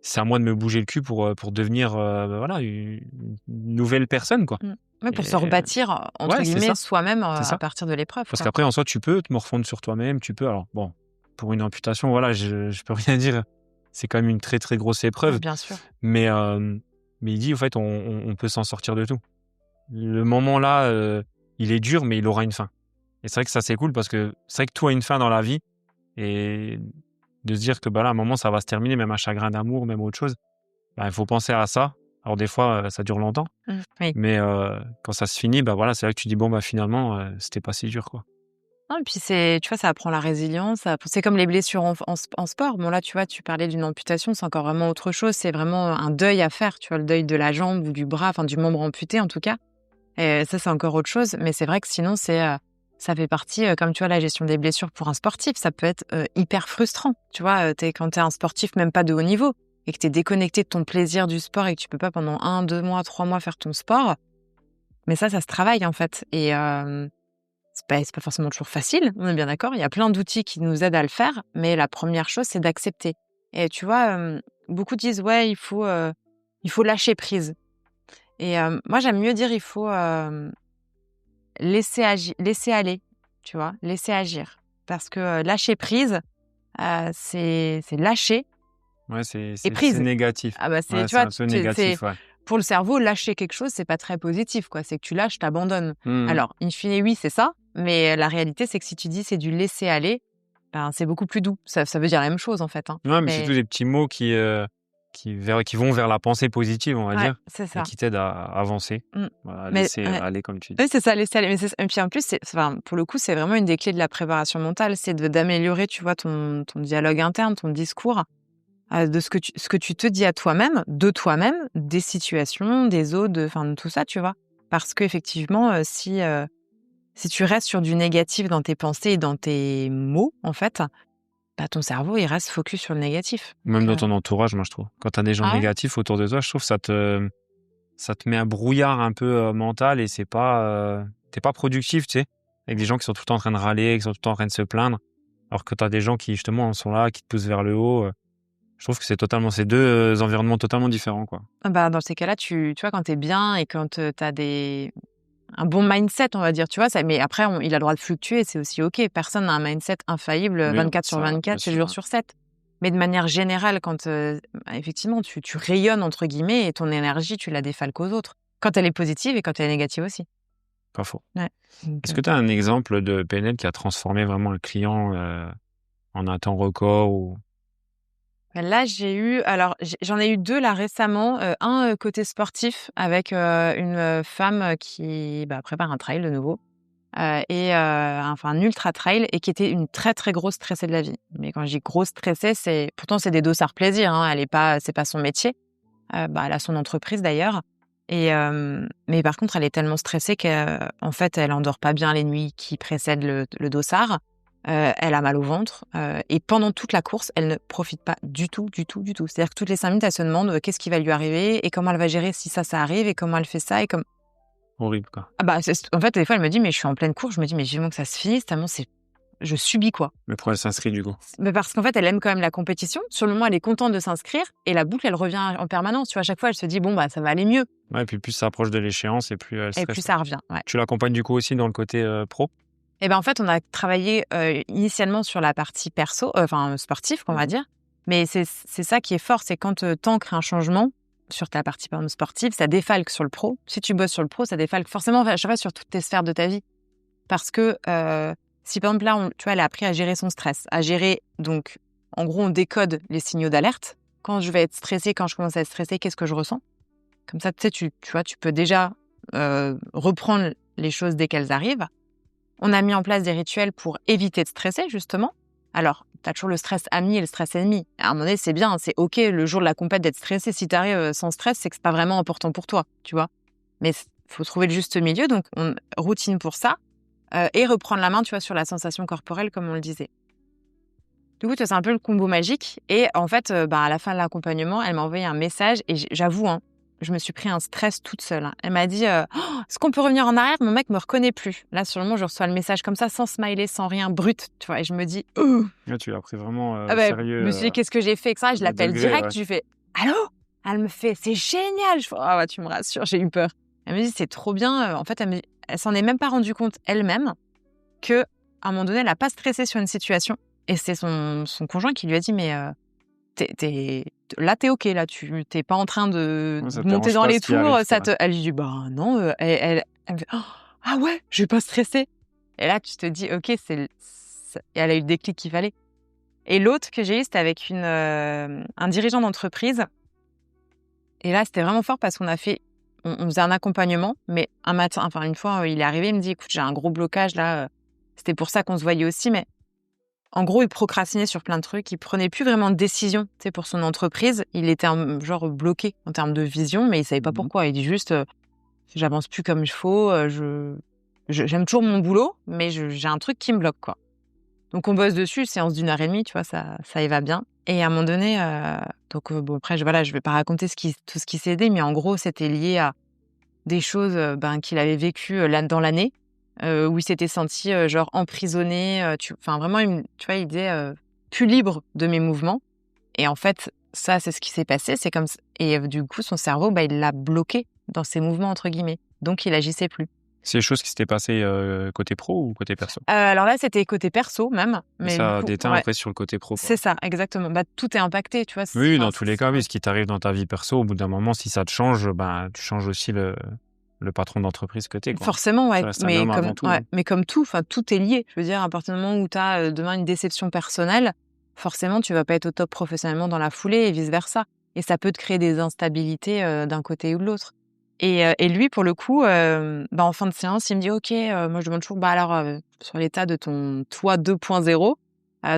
c'est à moi de me bouger le cul pour devenir une nouvelle personne, quoi. Oui, pour se rebâtir, entre guillemets, soi-même à partir de l'épreuve. Parce qu'après, en soi, tu peux te morfondre sur toi-même, tu peux... Alors, pour une amputation, je peux rien dire. C'est quand même une très, très grosse épreuve. Oui, bien sûr. Mais il dit, en fait, on peut s'en sortir de tout. Le moment là, il est dur, mais il aura une fin. Et c'est vrai que ça, c'est cool parce que c'est vrai que tout a une fin dans la vie. Et de se dire que à un moment, ça va se terminer, même un chagrin d'amour, même autre chose. Il faut penser à ça. Alors, des fois, ça dure longtemps. Oui. Mais quand ça se finit, c'est là que tu dis, finalement, c'était pas si dur, quoi. Non, et puis tu vois, ça apprend la résilience. C'est comme les blessures en sport. Bon, là, tu vois, tu parlais d'une amputation, c'est encore vraiment autre chose. C'est vraiment un deuil à faire, tu vois, le deuil de la jambe ou du bras, enfin, du membre amputé, en tout cas. Et ça, c'est encore autre chose. Mais c'est vrai que sinon, ça fait partie, comme tu vois, la gestion des blessures pour un sportif. Ça peut être hyper frustrant. Tu vois, quand t'es un sportif, même pas de haut niveau, et que t'es déconnecté de ton plaisir du sport et que tu peux pas pendant 1, 2 mois, 3 mois faire ton sport. Mais ça se travaille, en fait. Et c'est pas forcément toujours facile, on est bien d'accord. Il y a plein d'outils qui nous aident à le faire. Mais la première chose, c'est d'accepter. Et tu vois, beaucoup disent, ouais, il faut lâcher prise. Et moi, j'aime mieux dire, il faut laisser aller, tu vois, laisser agir. Parce que lâcher prise, c'est lâcher. Ouais, c'est négatif. Ah bah, tu vois, c'est un peu négatif, ouais. Pour le cerveau, lâcher quelque chose, c'est pas très positif, quoi. C'est que tu lâches, t'abandonnes. Alors, in fine, oui, c'est ça. Mais la réalité, c'est que si tu dis c'est du laisser aller, ben, c'est beaucoup plus doux. Ça veut dire la même chose, en fait, hein. Ouais, mais c'est tous des petits mots qui vont vers la pensée positive, on va Ouais, dire, c'est et ça. qui t'aident à avancer, à Mais laisser ouais. aller, comme tu dis. Oui, c'est ça, laisser aller. Mais et puis en plus, enfin, pour le coup, c'est vraiment une des clés de la préparation mentale, c'est d'améliorer, tu vois, ton dialogue interne, ton discours, de ce que tu te dis à toi-même, de toi-même, des situations, des autres, enfin, de tout ça, tu vois. Parce qu'effectivement, si tu restes sur du négatif dans tes pensées et dans tes mots, en fait, bah, ton cerveau, il reste focus sur le négatif. Même Donc, dans ton entourage, moi, je trouve. Quand tu as des gens ah ouais? négatifs autour de toi, je trouve que ça te met un brouillard un peu mental, et c'est pas, t'es pas productif, tu sais, avec des gens qui sont tout le temps en train de râler, qui sont tout le temps en train de se plaindre, alors que tu as des gens qui, justement, sont là, qui te poussent vers le haut. Je trouve que c'est deux environnements totalement différents, quoi. Ah bah, dans ces cas-là, tu vois, quand tu es bien et quand, tu as un bon mindset, on va dire, tu vois? Mais après, il a le droit de fluctuer, c'est aussi OK. Personne n'a un mindset infaillible, Oui, 24 sur ça, bien 24, 7 sûr, jours ouais. sur 7. Mais de manière générale, quand, effectivement, tu «rayonnes» entre guillemets et ton énergie, tu la défalques aux autres. Quand elle est positive et quand elle est négative aussi. Pas faux. Ouais, donc Est-ce que tu as un exemple de PNL qui a transformé vraiment un client en un temps record ou... là, j'en ai eu 2 là récemment, un, côté sportif avec, une, femme, qui, bah, prépare un trail de nouveau. Enfin un ultra trail et qui était une très, très grosse stressée de la vie. Mais quand je dis grosse stressée, c'est des dossards plaisir, hein, c'est pas son métier. Bah, elle a son entreprise d'ailleurs mais par contre, elle est tellement stressée qu'en fait, elle endort pas bien les nuits qui précèdent le dossard. Elle a mal au ventre, et pendant toute la course, elle ne profite pas du tout, du tout, du tout. C'est-à-dire que toutes les 5 minutes, elle se demande, qu'est-ce qui va lui arriver et comment elle va gérer si ça arrive et comment elle fait ça et Horrible, quoi. ah bah, en fait, des fois, elle me dit: «Mais je suis en pleine course», je me dis: «Mais vivement que ça se finisse, tellement je subis, quoi». Mais pourquoi elle s'inscrit, du coup? Mais parce qu'en fait, elle aime quand même la compétition. Sur le moment, elle est contente de s'inscrire et la boucle, elle revient en permanence. Tu vois, à chaque fois, elle se dit: «Bon, bah, ça va aller mieux» Ouais, et puis plus ça approche de l'échéance et plus elle et plus stresse, ouais. ça revient, ouais. Tu l'accompagnes, du coup, aussi dans le côté pro? Et ben, en fait, on a travaillé, initialement sur la partie perso, enfin, sportive, on va dire. Mais c'est ça qui est fort, c'est quand, tu ancres un changement sur ta partie, par exemple, sportive, ça défalque sur le pro. Si tu bosses sur le pro, ça défalque forcément, enfin, je sais pas, sur toutes tes sphères de ta vie. Parce que, si par exemple là, tu vois, elle a appris à gérer son stress, à gérer donc en gros, on décode les signaux d'alerte. Quand je vais être stressée, quand je commence à être stressée, qu'est-ce que je ressens? Comme ça, tu sais, tu vois, tu peux déjà, reprendre les choses dès qu'elles arrivent. On a mis en place des rituels pour éviter de stresser, justement. Alors, tu as toujours le stress ami et le stress ennemi. À un moment donné, c'est bien, c'est OK le jour de la compète d'être stressé. Si tu arrives, sans stress, c'est que c'est pas vraiment important pour toi, tu vois? Mais faut trouver le juste milieu, donc routine pour ça, et reprendre la main, tu vois, sur la sensation corporelle, comme on le disait. Du coup, tu vois, c'est un peu le combo magique et en fait, bah, à la fin de l'accompagnement, elle m'a envoyé un message et j'avoue, hein, je me suis pris un stress toute seule, hein. Elle m'a dit, «Oh, est-ce qu'on peut revenir en arrière? Mon mec me reconnaît plus». Là, sur le moment, je reçois le message comme ça, sans smiley, sans rien, brut, tu vois? Et je me dis: Là, tu l'as pris vraiment Ah au bah, je sérieux, me suis dit: «Qu'est-ce que j'ai fait?» et cetera. Je premier l'appelle degré, direct, ouais. je lui fais: «Allô?» Elle me fait: «C'est génial!» Je fais: «Ah ouais, tu me rassures», j'ai eu peur. Elle me dit: «C'est trop bien», en fait, elle s'en est même pas rendue compte elle-même qu'à un moment donné, elle a pas stressé sur une situation et c'est son conjoint qui lui a dit: «Mais tu es OK, là, tu es pas en train de Ouais, ça te monter dérange dans pas les ce qui tours, arrive, ça quoi. te» elle lui dit: «Bah non», elle me fait: «Oh, ah ouais, je vais pas stresser» et là, tu te dis: «OK, et elle a eu le déclic qu'il fallait. Et l'autre que j'ai eu, c'était avec un dirigeant d'entreprise et là, c'était vraiment fort parce on faisait un accompagnement, mais un matin, enfin, une fois, il est arrivé, il me dit: «Écoute, j'ai un gros blocage là, c'était pour ça qu'on se voyait aussi», mais en gros, il procrastinait sur plein de trucs, il prenait plus vraiment de décision, tu sais, pour son entreprise. Il était genre bloqué en termes de vision, mais il savait pas pourquoi. Il dit juste, «J'avance plus comme il faut, j'aime toujours mon boulot, mais j'ai un truc qui me bloque, quoi». Donc on bosse dessus, séance d'1 heure et demie, tu vois, ça y va bien et à un moment donné, bon après je vais pas raconter tout ce qui s'est dit, mais en gros, c'était lié à des choses, qu'il avait vécues, dans l'année, où il s'était senti, genre emprisonné, enfin vraiment tu vois, il disait, plus libre de mes mouvements et en fait, ça, c'est ce qui s'est passé, c'est comme et du coup, son cerveau, bah, il l'a bloqué dans ses «mouvements» entre guillemets, donc il agissait plus. C'est des choses qui s'étaient passées côté pro ou côté perso? Alors là, c'était côté perso même, Et mais du ça coup déteint ouais, après sur le côté pro, quoi. c'est ça, exactement. Bah, tout est impacté, tu vois? Oui, Enfin, dans tous les cas, oui, ce qui t'arrive dans ta vie perso, au bout d'un moment, si ça te change, ben, tu changes aussi le patron d'entreprise que t'es, quoi. Forcément, ouais. Ça reste un homme avant tout. Mais comme tout, enfin, tout est lié. Je veux dire, à partir du moment où tu as demain une déception personnelle, forcément, tu vas pas être au top professionnellement dans la foulée et vice-versa. Et ça peut te créer des instabilités d'un côté ou de l'autre. Et lui, pour le coup, en fin de séance, il me dit, OK, moi, je demande toujours, alors, sur l'état de ton toi 2.0,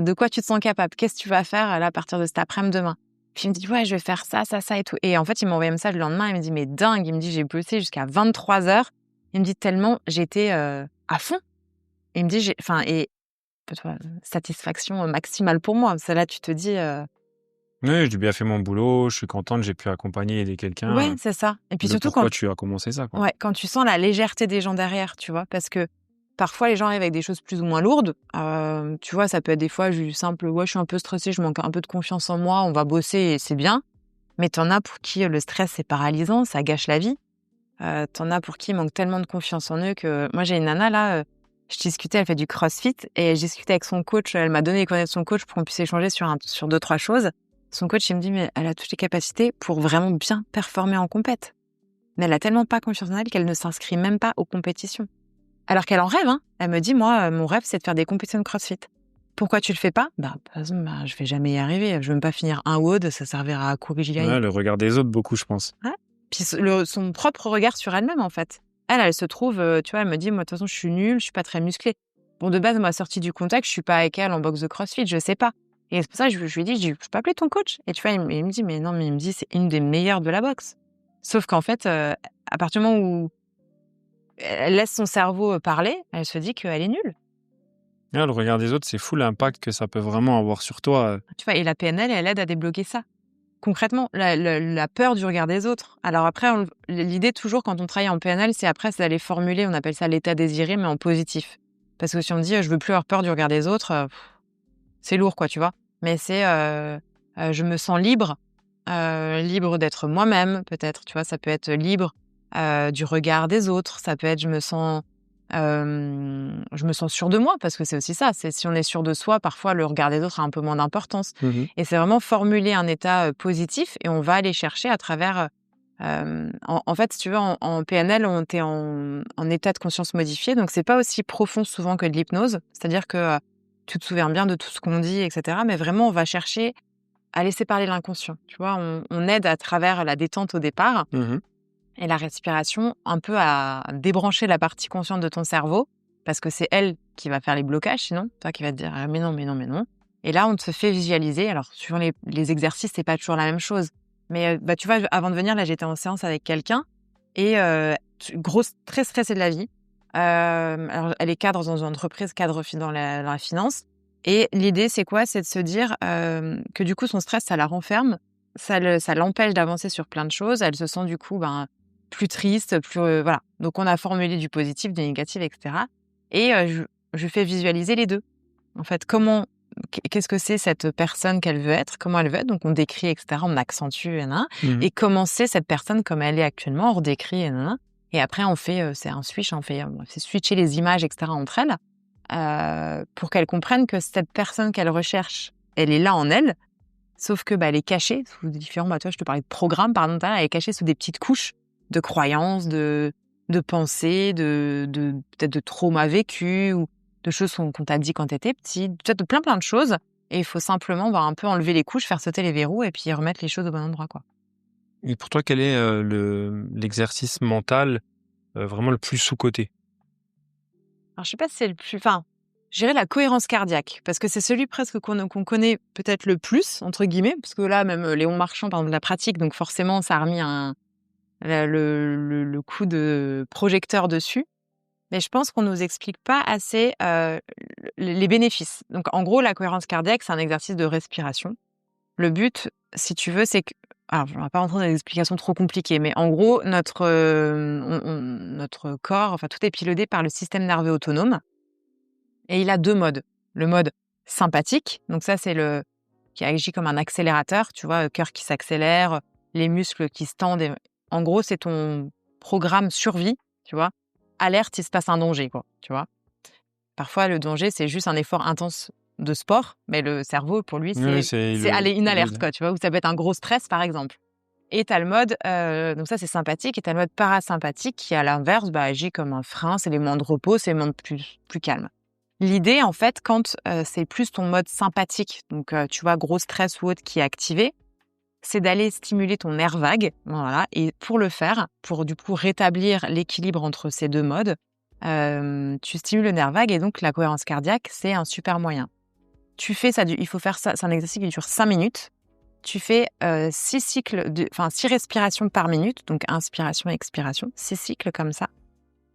de quoi tu te sens capable? Qu'est-ce que tu vas faire là, à partir de cet après-midi demain? Puis il me dit, ouais, je vais faire ça, ça, ça et tout. Et en fait, il m'a envoyé un message le lendemain. Il me dit, mais dingue. Il me dit, j'ai bossé jusqu'à 23h. Il me dit, tellement j'étais à fond. Il me dit, satisfaction maximale pour moi. Ça, là, tu te dis, Oui, j'ai bien fait mon boulot, je suis contente, j'ai pu accompagner et aider quelqu'un. ouais, c'est ça. Et puis surtout Pourquoi tu as commencé ça, quoi. ouais, quand tu sens la légèreté des gens derrière, tu vois, parce que parfois les gens arrivent avec des choses plus ou moins lourdes. Tu vois, ça peut être des fois juste simple, ouais, je suis un peu stressée, je manque un peu de confiance en moi, on va bosser et c'est bien. Mais t'en as pour qui le stress c'est paralysant, ça gâche la vie. T'en as pour qui manque tellement de confiance en eux que moi j'ai une nana là, je discutais, elle fait du crossfit et je discutais avec son coach, elle m'a donné les coordonnées de son coach pour qu'on puisse échanger sur 2-3 choses. Son coach il me dit mais elle a toutes les capacités pour vraiment bien performer en compète. Mais elle a tellement pas confiance en elle qu'elle ne s'inscrit même pas aux compétitions. Alors qu'elle en rêve, hein. Elle me dit moi mon rêve c'est de faire des compétitions de crossfit. Pourquoi tu le fais pas? Je vais jamais y arriver, je vais même pas finir un WOD, ça servira à courir. Ouais, le regard des autres, beaucoup, je pense. Ouais. Puis son propre regard sur elle-même, en fait. Elle se trouve, tu vois, elle me dit, moi, de toute façon, je suis nulle, je suis pas très musclée. Bon, de base, moi, sortie du contact, je suis pas avec elle en boxe de CrossFit, je sais pas. Et c'est pour ça que je lui ai dit, je peux appeler ton coach? Et tu vois, il me dit, mais non, mais il me dit, c'est une des meilleures de la boxe. Sauf qu'en fait, à partir du moment où elle laisse son cerveau parler, elle se dit qu'elle est nulle. Ouais, le regard des autres, c'est fou l'impact que ça peut vraiment avoir sur toi. Tu vois, et la PNL, elle aide à débloquer ça. Concrètement, la peur du regard des autres. Alors après, l'idée toujours quand on travaille en PNL, c'est d'aller formuler, on appelle ça l'état désiré, mais en positif. Parce que si on dit je veux plus avoir peur du regard des autres, c'est lourd, quoi, tu vois. Mais c'est je me sens libre, libre d'être moi-même, peut-être, tu vois. Ça peut être libre du regard des autres. Ça peut être je me sens sûre de moi, parce que c'est aussi ça. C'est si on est sûr de soi, parfois le regard des autres a un peu moins d'importance. Et c'est vraiment formuler un état positif et on va aller chercher à travers. En fait, si tu veux, en PNL, on est en état de conscience modifié, donc c'est pas aussi profond souvent que de l'hypnose. C'est-à-dire que tu te souviens bien de tout ce qu'on dit, etc. Mais vraiment, on va chercher à laisser parler l'inconscient. Tu vois, on aide à travers la détente au départ. Et la respiration, un peu à débrancher la partie consciente de ton cerveau, parce que c'est elle qui va faire les blocages, sinon, toi qui vas te dire mais non, mais non, mais non. Et là, on te fait visualiser. Alors, suivant les exercices, c'est pas toujours la même chose. Mais tu vois, avant de venir, là, j'étais en séance avec quelqu'un et grosse, très stressée de la vie. Alors, elle est cadre dans une entreprise, cadre dans la finance. Et l'idée, c'est quoi? C'est de se dire que du coup, son stress, ça la renferme, ça l'empêche d'avancer sur plein de choses. Elle se sent du coup plus triste, plus voilà. Donc on a formulé du positif, du négatif, etc. Et je fais visualiser les deux. En fait, qu'est-ce que c'est cette personne qu'elle veut être, comment elle veut être. Donc on décrit, etc. On accentue, et comment c'est cette personne comme elle est actuellement, on redécrit, et après on fait, c'est un switch, on fait switcher les images, etc. entre elles, pour qu'elle comprenne que cette personne qu'elle recherche, elle est là en elle. Sauf que elle est cachée sous différents. Toi, je te parlais de programmes, par exemple, elle est cachée sous des petites couches de croyances, de pensées, peut-être de traumas vécus ou de choses qu'on t'a dit quand t'étais petit, peut-être de plein de choses. Et il faut simplement un peu enlever les couches, faire sauter les verrous et puis remettre les choses au bon endroit, quoi. Et pour toi, quel est l'exercice mental vraiment le plus sous-coté? Alors, je sais pas si c'est le plus. Enfin, je dirais la cohérence cardiaque, parce que c'est celui presque qu'on connaît peut-être le plus, entre guillemets, parce que là, même Léon Marchand, par exemple, la pratique, donc forcément, ça a remis le coup de projecteur dessus. Mais je pense qu'on nous explique pas assez les bénéfices. Donc, en gros, la cohérence cardiaque, c'est un exercice de respiration. Le but, si tu veux, c'est que... Alors, je ne vais pas rentrer dans des explications trop compliquées, mais en gros, notre corps, enfin, tout est piloté par le système nerveux autonome. Et il a 2 modes. Le mode sympathique, donc ça, c'est qui agit comme un accélérateur, tu vois, le cœur qui s'accélère, les muscles qui se tendent. En gros, c'est ton programme survie, tu vois. Alerte, il se passe un danger, quoi, tu vois. Parfois, le danger, c'est juste un effort intense de sport, mais le cerveau, pour lui, c'est une alerte, quoi, tu vois, ou ça peut être un gros stress, par exemple. Et tu as le mode, donc ça c'est sympathique, et tu as le mode parasympathique qui à l'inverse agit comme un frein, c'est les moments de repos, c'est les moments plus calmes. L'idée en fait quand c'est plus ton mode sympathique, donc tu vois gros stress ou autre qui est activé, c'est d'aller stimuler ton nerf vague, voilà, et pour le faire, pour du coup rétablir l'équilibre entre ces deux modes, tu stimules le nerf vague et donc la cohérence cardiaque, c'est un super moyen. Tu fais ça, il faut faire ça, c'est un exercice qui dure 5 minutes. Tu fais 6 respirations par minute, donc inspiration, expiration, 6 cycles comme ça,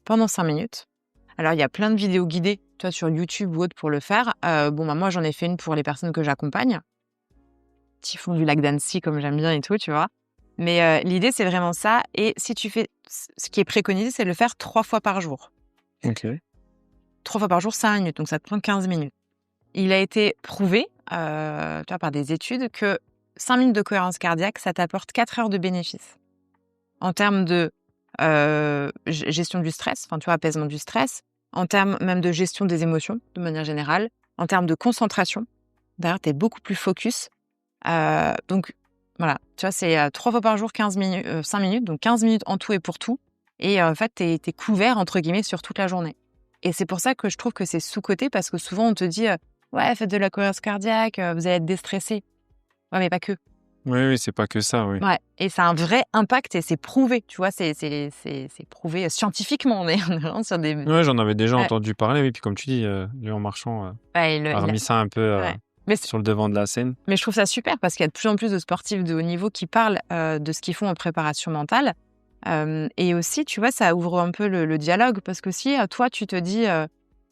pendant 5 minutes. Alors, il y a plein de vidéos guidées, toi, sur YouTube ou autre pour le faire. Moi, j'en ai fait une pour les personnes que j'accompagne, qui font du lac d'Annecy, comme j'aime bien et tout, tu vois. Mais l'idée, c'est vraiment ça. Et si tu fais, ce qui est préconisé, c'est de le faire 3 fois par jour. Ok. 3 fois par jour, 5 minutes, donc ça te prend 15 minutes. Il a été prouvé, par des études, que 5 minutes de cohérence cardiaque, ça t'apporte 4 heures de bénéfices. En termes de gestion du stress, apaisement du stress, en termes même de gestion des émotions, de manière générale, en termes de concentration. D'ailleurs, tu es beaucoup plus focus. Donc, voilà, tu vois, c'est 3 fois par jour, 5 minutes, donc 15 minutes en tout et pour tout. Et en fait, tu es couvert, entre guillemets, sur toute la journée. Et c'est pour ça que je trouve que c'est sous-coté, parce que souvent, on te dit ouais, faites de la cohérence cardiaque, vous allez être déstressé. Ouais, mais pas que. Oui, c'est pas que ça, oui. Ouais, et ça a un vrai impact et c'est prouvé, tu vois, c'est prouvé scientifiquement. On est vraiment sur des... Ouais, j'en avais déjà Ouais. entendu parler, oui. Puis comme tu dis, lui en marchant, Ouais, a remis ça un peu ouais. Mais sur le devant de la scène. je trouve ça super parce qu'il y a de plus en plus de sportifs de haut niveau qui parlent de ce qu'ils font en préparation mentale. Et aussi, tu vois, ça ouvre un peu le dialogue parce que si toi, tu te dis,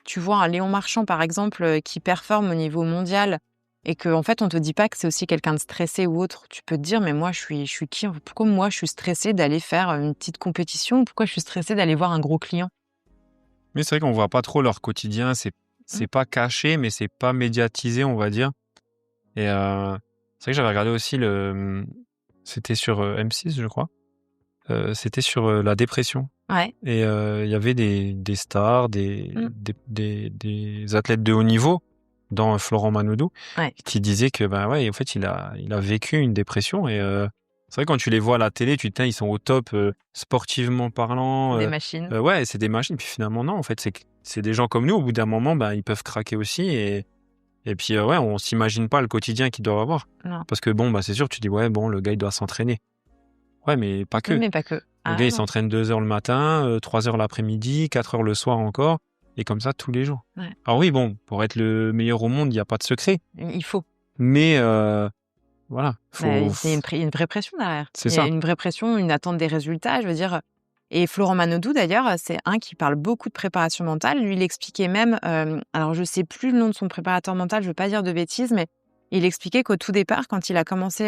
tu vois un Léon Marchand, par exemple, qui performe au niveau mondial et qu'en fait, on te dit pas que c'est aussi quelqu'un de stressé ou autre, tu peux te dire, mais moi, je suis qui? Pourquoi moi, je suis stressée d'aller faire une petite compétition? Pourquoi je suis stressée d'aller voir un gros client? Mais c'est vrai qu'on voit pas trop leur quotidien. C'est pas caché, mais c'est pas médiatisé, on va dire. Et c'est vrai que j'avais regardé aussi c'était sur M6, je crois. C'était sur la dépression. Ouais. Et il y avait des stars, des athlètes de haut niveau, dont Florent Manodou, Ouais. qui disaient que en fait il a vécu une dépression. Et c'est vrai, quand tu les vois à la télé, tu te dis ils sont au top sportivement parlant. Des machines. Ouais, c'est des machines. Puis finalement non, en fait c'est des gens comme nous. Au bout d'un moment, ils peuvent craquer aussi. Et puis on s'imagine pas le quotidien qu'ils doivent avoir. Non. Parce que c'est sûr, tu dis le gars il doit s'entraîner. Ouais, mais pas que. Mais pas que. Le gars, il s'entraîne 2 heures le matin, 3 heures l'après-midi, 4 heures le soir encore, et comme ça tous les jours. Ouais. Alors oui, pour être le meilleur au monde, il n'y a pas de secret. Il faut. Mais voilà. C'est une vraie pression derrière. C'est Il y a ça. une vraie pression, une attente des résultats, je veux dire. Et Florent Manodou, d'ailleurs, c'est un qui parle beaucoup de préparation mentale. Lui, il expliquait même, alors je sais plus le nom de son préparateur mental, je veux pas dire de bêtises, mais il expliquait qu'au tout départ, quand il a commencé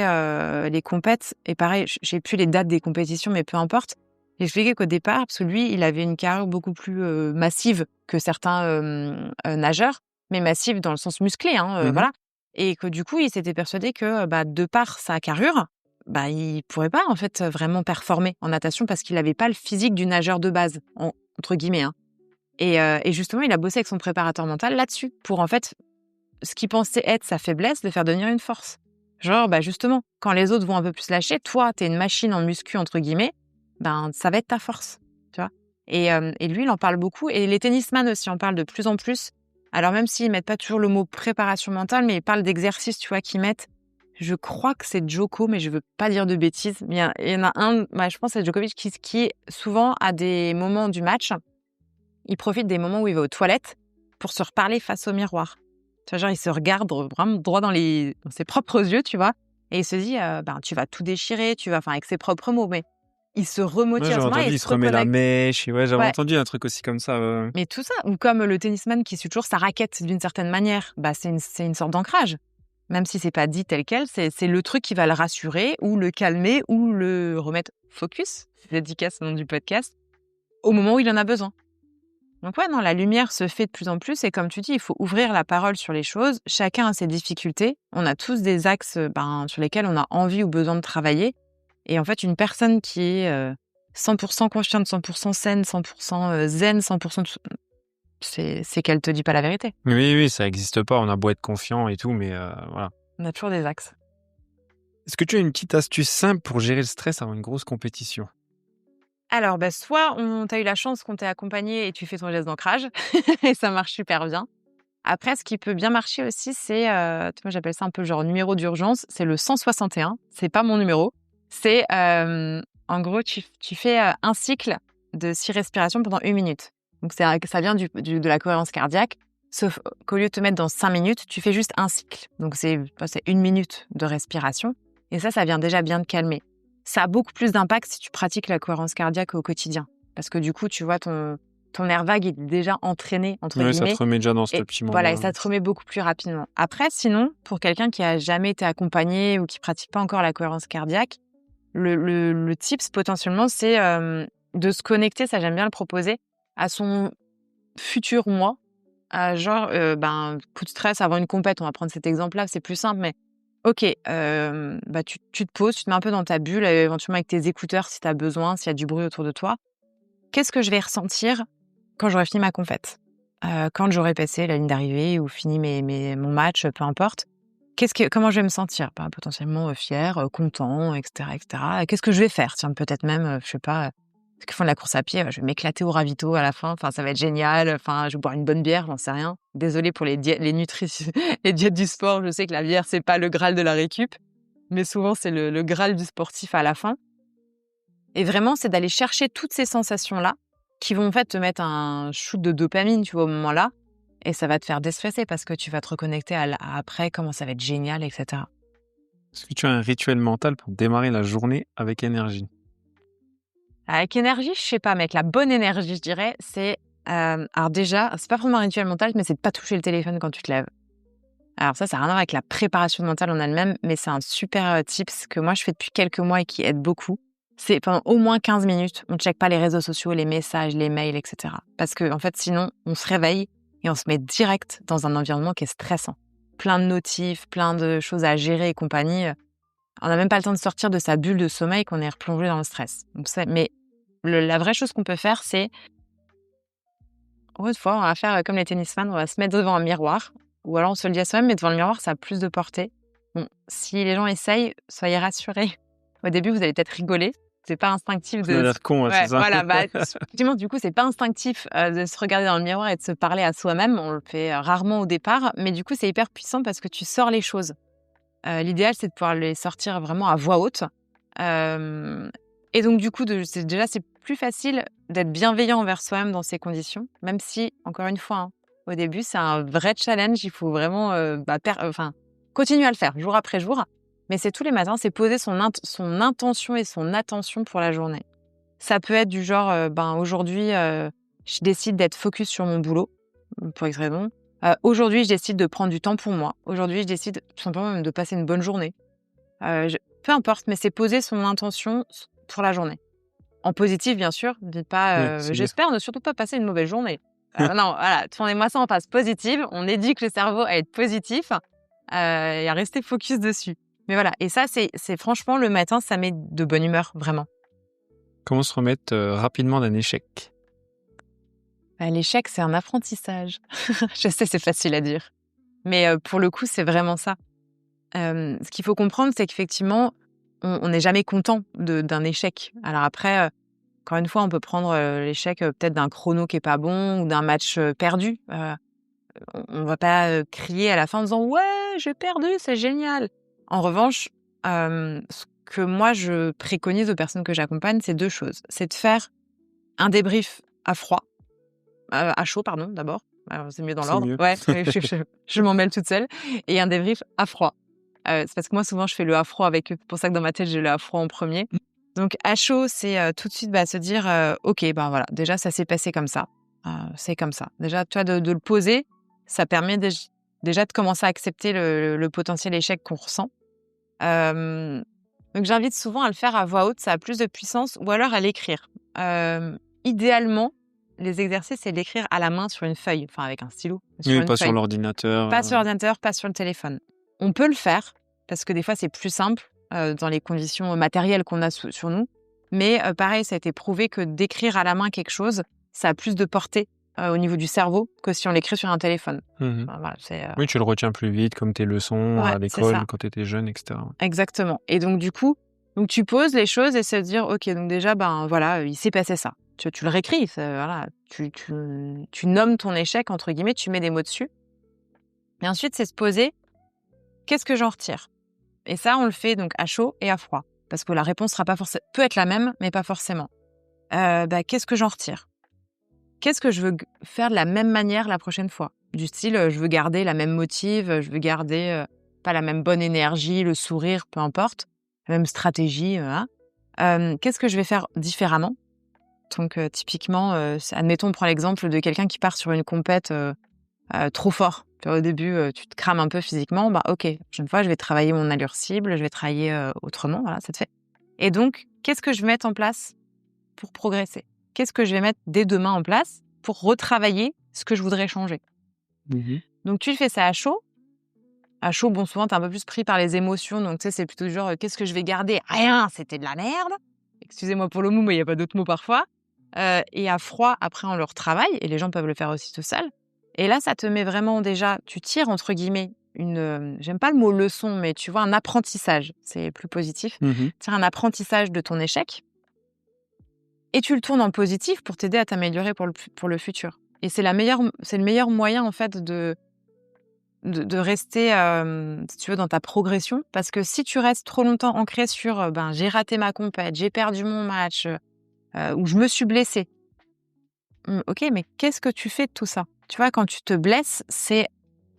les compètes, et pareil, j'ai plus les dates des compétitions, mais peu importe, il expliquait qu'au départ, parce que lui, il avait une carrière beaucoup plus massive que certains nageurs, mais massive dans le sens musclé, voilà. Et que du coup, il s'était persuadé que de par sa carrure, il pourrait pas en fait vraiment performer en natation parce qu'il n'avait pas le physique du nageur de base, entre guillemets. Hein. Et justement, il a bossé avec son préparateur mental là-dessus pour en fait ce qu'il pensait être sa faiblesse, de faire devenir une force. Genre, justement, quand les autres vont un peu plus lâcher, toi, t'es une machine en muscu, entre guillemets, ça va être ta force, tu vois. Et lui, il en parle beaucoup. Et les tennisman aussi en parlent de plus en plus. Alors, même s'ils mettent pas toujours le mot préparation mentale, mais ils parlent d'exercices, tu vois, qu'ils mettent. Je crois que c'est Djoko, mais je veux pas dire de bêtises. Mais il y en a un, je pense que c'est Djokovic, qui souvent, à des moments du match, il profite des moments où il va aux toilettes pour se reparler face au miroir. Tu vois, genre, il se regarde vraiment droit dans ses propres yeux, tu vois, et il se dit, tu vas tout déchirer, avec ses propres mots, mais il se remotive à ce moment-là. Il se remet la mèche. Ouais, j'avais entendu un truc aussi comme ça. Mais tout ça, ou comme le tennisman qui suit toujours sa raquette d'une certaine manière, c'est une sorte d'ancrage. Même si c'est pas dit tel quel, c'est le truc qui va le rassurer, ou le calmer, ou le remettre focus, dédicace au nom du podcast, au moment où il en a besoin. Donc la lumière se fait de plus en plus et comme tu dis, il faut ouvrir la parole sur les choses. Chacun a ses difficultés. On a tous des axes sur lesquels on a envie ou besoin de travailler. Et en fait, une personne qui est 100% consciente, 100% saine, 100% zen, 100%... C'est qu'elle te dit pas la vérité. Oui, ça n'existe pas. On a beau être confiant et tout, mais voilà. On a toujours des axes. Est-ce que tu as une petite astuce simple pour gérer le stress avant une grosse compétition? Alors, soit tu as eu la chance qu'on t'ait accompagné et tu fais ton geste d'ancrage et ça marche super bien. Après, ce qui peut bien marcher aussi, c'est, moi j'appelle ça un peu genre numéro d'urgence, c'est le 161. C'est pas mon numéro. C'est, en gros, tu fais, un cycle de 6 respirations pendant 1 minute. Donc ça vient de la cohérence cardiaque, sauf qu'au lieu de te mettre dans 5 minutes, tu fais juste un cycle. Donc c'est 1 minute de respiration et ça vient déjà bien te calmer. Ça a beaucoup plus d'impact si tu pratiques la cohérence cardiaque au quotidien. Parce que du coup, tu vois, ton nerf vague est déjà «entraîné» entre Ouais, ça guillemets te remet déjà dans ce et petit voilà, et moment-là. ça te remet beaucoup plus rapidement. Après, sinon, pour quelqu'un qui a jamais été accompagné ou qui pratique pas encore la cohérence cardiaque, le tips potentiellement, c'est, de se connecter, ça j'aime bien le proposer, à son futur moi. Genre, coup de stress avant une compète, on va prendre cet exemple-là, c'est plus simple, mais OK, tu te poses, tu te mets un peu dans ta bulle, éventuellement avec tes écouteurs si tu as besoin, s'il y a du bruit autour de toi. Qu'est-ce que je vais ressentir quand j'aurai fini ma compète? Quand j'aurai passé la ligne d'arrivée ou fini mon match, peu importe. Comment je vais me sentir? Potentiellement, fière, content, et cetera, et cetera. Qu'est-ce que je vais faire? Tiens, peut-être même, je sais pas, ceux qui font de la course à pied, je vais m'éclater au ravito à la fin, enfin, ça va être génial, enfin, je vais boire une bonne bière, j'en sais rien. Désolée pour les les diètes du sport, je sais que la bière, c'est pas le graal de la récup, mais souvent, c'est le graal du sportif à la fin et vraiment, c'est d'aller chercher toutes ces sensations-là qui vont, en fait, te mettre un shoot de dopamine, tu vois, au moment-là et ça va te faire déstresser parce que tu vas te reconnecter à après, comment ça va être génial et cetera. Est-ce que tu as un rituel mental pour démarrer la journée avec énergie? Avec énergie, je sais pas, mais avec la bonne énergie, je dirais, c'est, alors déjà, c'est pas vraiment un rituel mental, mais c'est de pas toucher le téléphone quand tu te lèves. Alors ça a rien à voir avec la préparation mentale en elle-même, mais c'est un super, tips que moi je fais depuis quelques mois et qui aide beaucoup. C'est pendant au moins 15 minutes, on ne check pas les réseaux sociaux, les messages, les mails et cetera. Parce qu'en fait, sinon, on se réveille et on se met direct dans un environnement qui est stressant. Plein de notifs, plein de choses à gérer et compagnie, on n'a même pas le temps de sortir de sa bulle de sommeil qu'on est replongé dans le stress. Donc mais la vraie chose qu'on peut faire, c'est, une fois, on va faire comme les tennisman, on va se mettre devant un miroir, ou alors on se le dit à soi-même, mais devant le miroir, ça a plus de portée. Bon, si les gens essayent, soyez rassurés. Au début, vous allez peut-être rigoler. C'est pas instinctif Ça a de. l'air con, Ouais, c'est ça? voilà. Effectivement, du coup, c'est pas instinctif de se regarder dans le miroir et de se parler à soi-même. On le fait rarement au départ, mais du coup, c'est hyper puissant parce que tu sors les choses. L'idéal, c'est de pouvoir les sortir vraiment à voix haute. Et donc, du coup, c'est plus facile d'être bienveillant envers soi-même dans ces conditions, même si, encore une fois, hein, au début, c'est un vrai challenge. Il faut vraiment continuer à le faire jour après jour. Mais c'est tous les matins, c'est poser son intention et son attention pour la journée. Ça peut être du genre, aujourd'hui, je décide d'être focus sur mon boulot, pour X raison. Aujourd'hui, je décide de prendre du temps pour moi. Aujourd'hui, je décide tout simplement même de passer une bonne journée. Peu importe, mais c'est poser son intention pour la journée. En positif, bien sûr. Dites pas, Ouais, c'est bien. j'espère ne surtout pas passer une mauvaise journée. Non, voilà, tournez-moi ça en face positive. On éduque le cerveau à être positif et à rester focus dessus. Mais voilà, et ça, c'est franchement, le matin, ça met de bonne humeur, vraiment. Comment se remettre rapidement d'un échec? L'échec, c'est un apprentissage. Je sais, c'est facile à dire. Mais pour le coup, c'est vraiment ça. Ce qu'il faut comprendre, c'est qu'effectivement, on n'est jamais content d'un échec. Alors après, encore une fois, on peut prendre l'échec peut-être d'un chrono qui est pas bon ou d'un match perdu. On va pas crier à la fin en disant ouais, j'ai perdu, c'est génial. En revanche, ce que moi je préconise aux personnes que j'accompagne, c'est 2 choses. C'est de faire un débrief à froid, à chaud pardon d'abord. Alors, c'est mieux dans C'est l'ordre. mieux. Ouais, je m'en mêle toute seule. Et un débrief à froid. C'est parce que moi, souvent, je fais le à froid avec eux. C'est pour ça que dans ma tête, j'ai le à froid en premier. Donc, à chaud, c'est tout de suite se dire OK, voilà, déjà, ça s'est passé comme ça. C'est comme ça. Déjà, toi, de le poser, ça permet déjà de commencer à accepter le potentiel échec qu'on ressent. Donc, j'invite souvent à le faire à voix haute, ça a plus de puissance, ou alors à l'écrire. Idéalement, les exercices, c'est d'écrire à la main sur une feuille, enfin avec un stylo. Oui, Une pas feuille. sur l'ordinateur. Pas sur l'ordinateur, pas sur le téléphone. On peut le faire, parce que des fois, c'est plus simple dans les conditions matérielles qu'on a sur nous. Mais pareil, ça a été prouvé que d'écrire à la main quelque chose, ça a plus de portée au niveau du cerveau que si on l'écrit sur un téléphone. Mhm. Enfin, voilà, c'est Oui, tu le retiens plus vite, comme tes leçons ouais, à c'est l'école, ça. quand tu étais jeune, etc. Exactement. Et donc du coup, donc tu poses les choses et se dire, ok, donc déjà, ben voilà, il s'est passé ça. Tu le réécris, voilà, tu nommes ton échec entre guillemets, tu mets des mots dessus. Et ensuite, c'est se poser, qu'est-ce que j'en retire? Et ça, on le fait donc à chaud et à froid, parce que la réponse sera pas forcément, peut être la même, mais pas forcément. Qu'est-ce que j'en retire? Qu'est-ce que je veux faire de la même manière la prochaine fois? Du style, je veux garder la même motive, je veux garder pas la même bonne énergie, le sourire, peu importe, la même stratégie. Hein. Qu'est-ce que je vais faire différemment? Donc, typiquement, admettons, on prend l'exemple de quelqu'un qui part sur une compète trop fort. Tu vois, au début, tu te crames un peu physiquement. Bah, ok, la prochaine fois, je vais travailler mon allure cible, je vais travailler autrement. Voilà, ça te fait. Et donc, qu'est-ce que je vais mettre en place pour progresser? Qu'est-ce que je vais mettre dès demain en place pour retravailler ce que je voudrais changer? Mhm. Donc, tu fais ça à chaud. À chaud, bon, souvent, t'es un peu plus pris par les émotions. Donc, tu sais, c'est plutôt genre, qu'est-ce que je vais garder? Rien, c'était de la merde. Excusez-moi pour le mot, mais il n'y a pas d'autres mots parfois. Et à froid, après, on le retravaille. Et les gens peuvent le faire aussi tout seuls. Et là, ça te met vraiment déjà, tu tires, entre guillemets, j'aime pas le mot leçon, mais tu vois, un apprentissage. C'est plus positif. Mhm. Tire un apprentissage de ton échec. Et tu le tournes en positif pour t'aider à t'améliorer pour le futur. Et c'est le meilleur moyen, en fait, de rester, si tu veux, dans ta progression. Parce que si tu restes trop longtemps ancré sur j'ai raté ma compète, j'ai perdu mon match, ou je me suis blessée. Ok, mais qu'est-ce que tu fais de tout ça? Tu vois, quand tu te blesses, c'est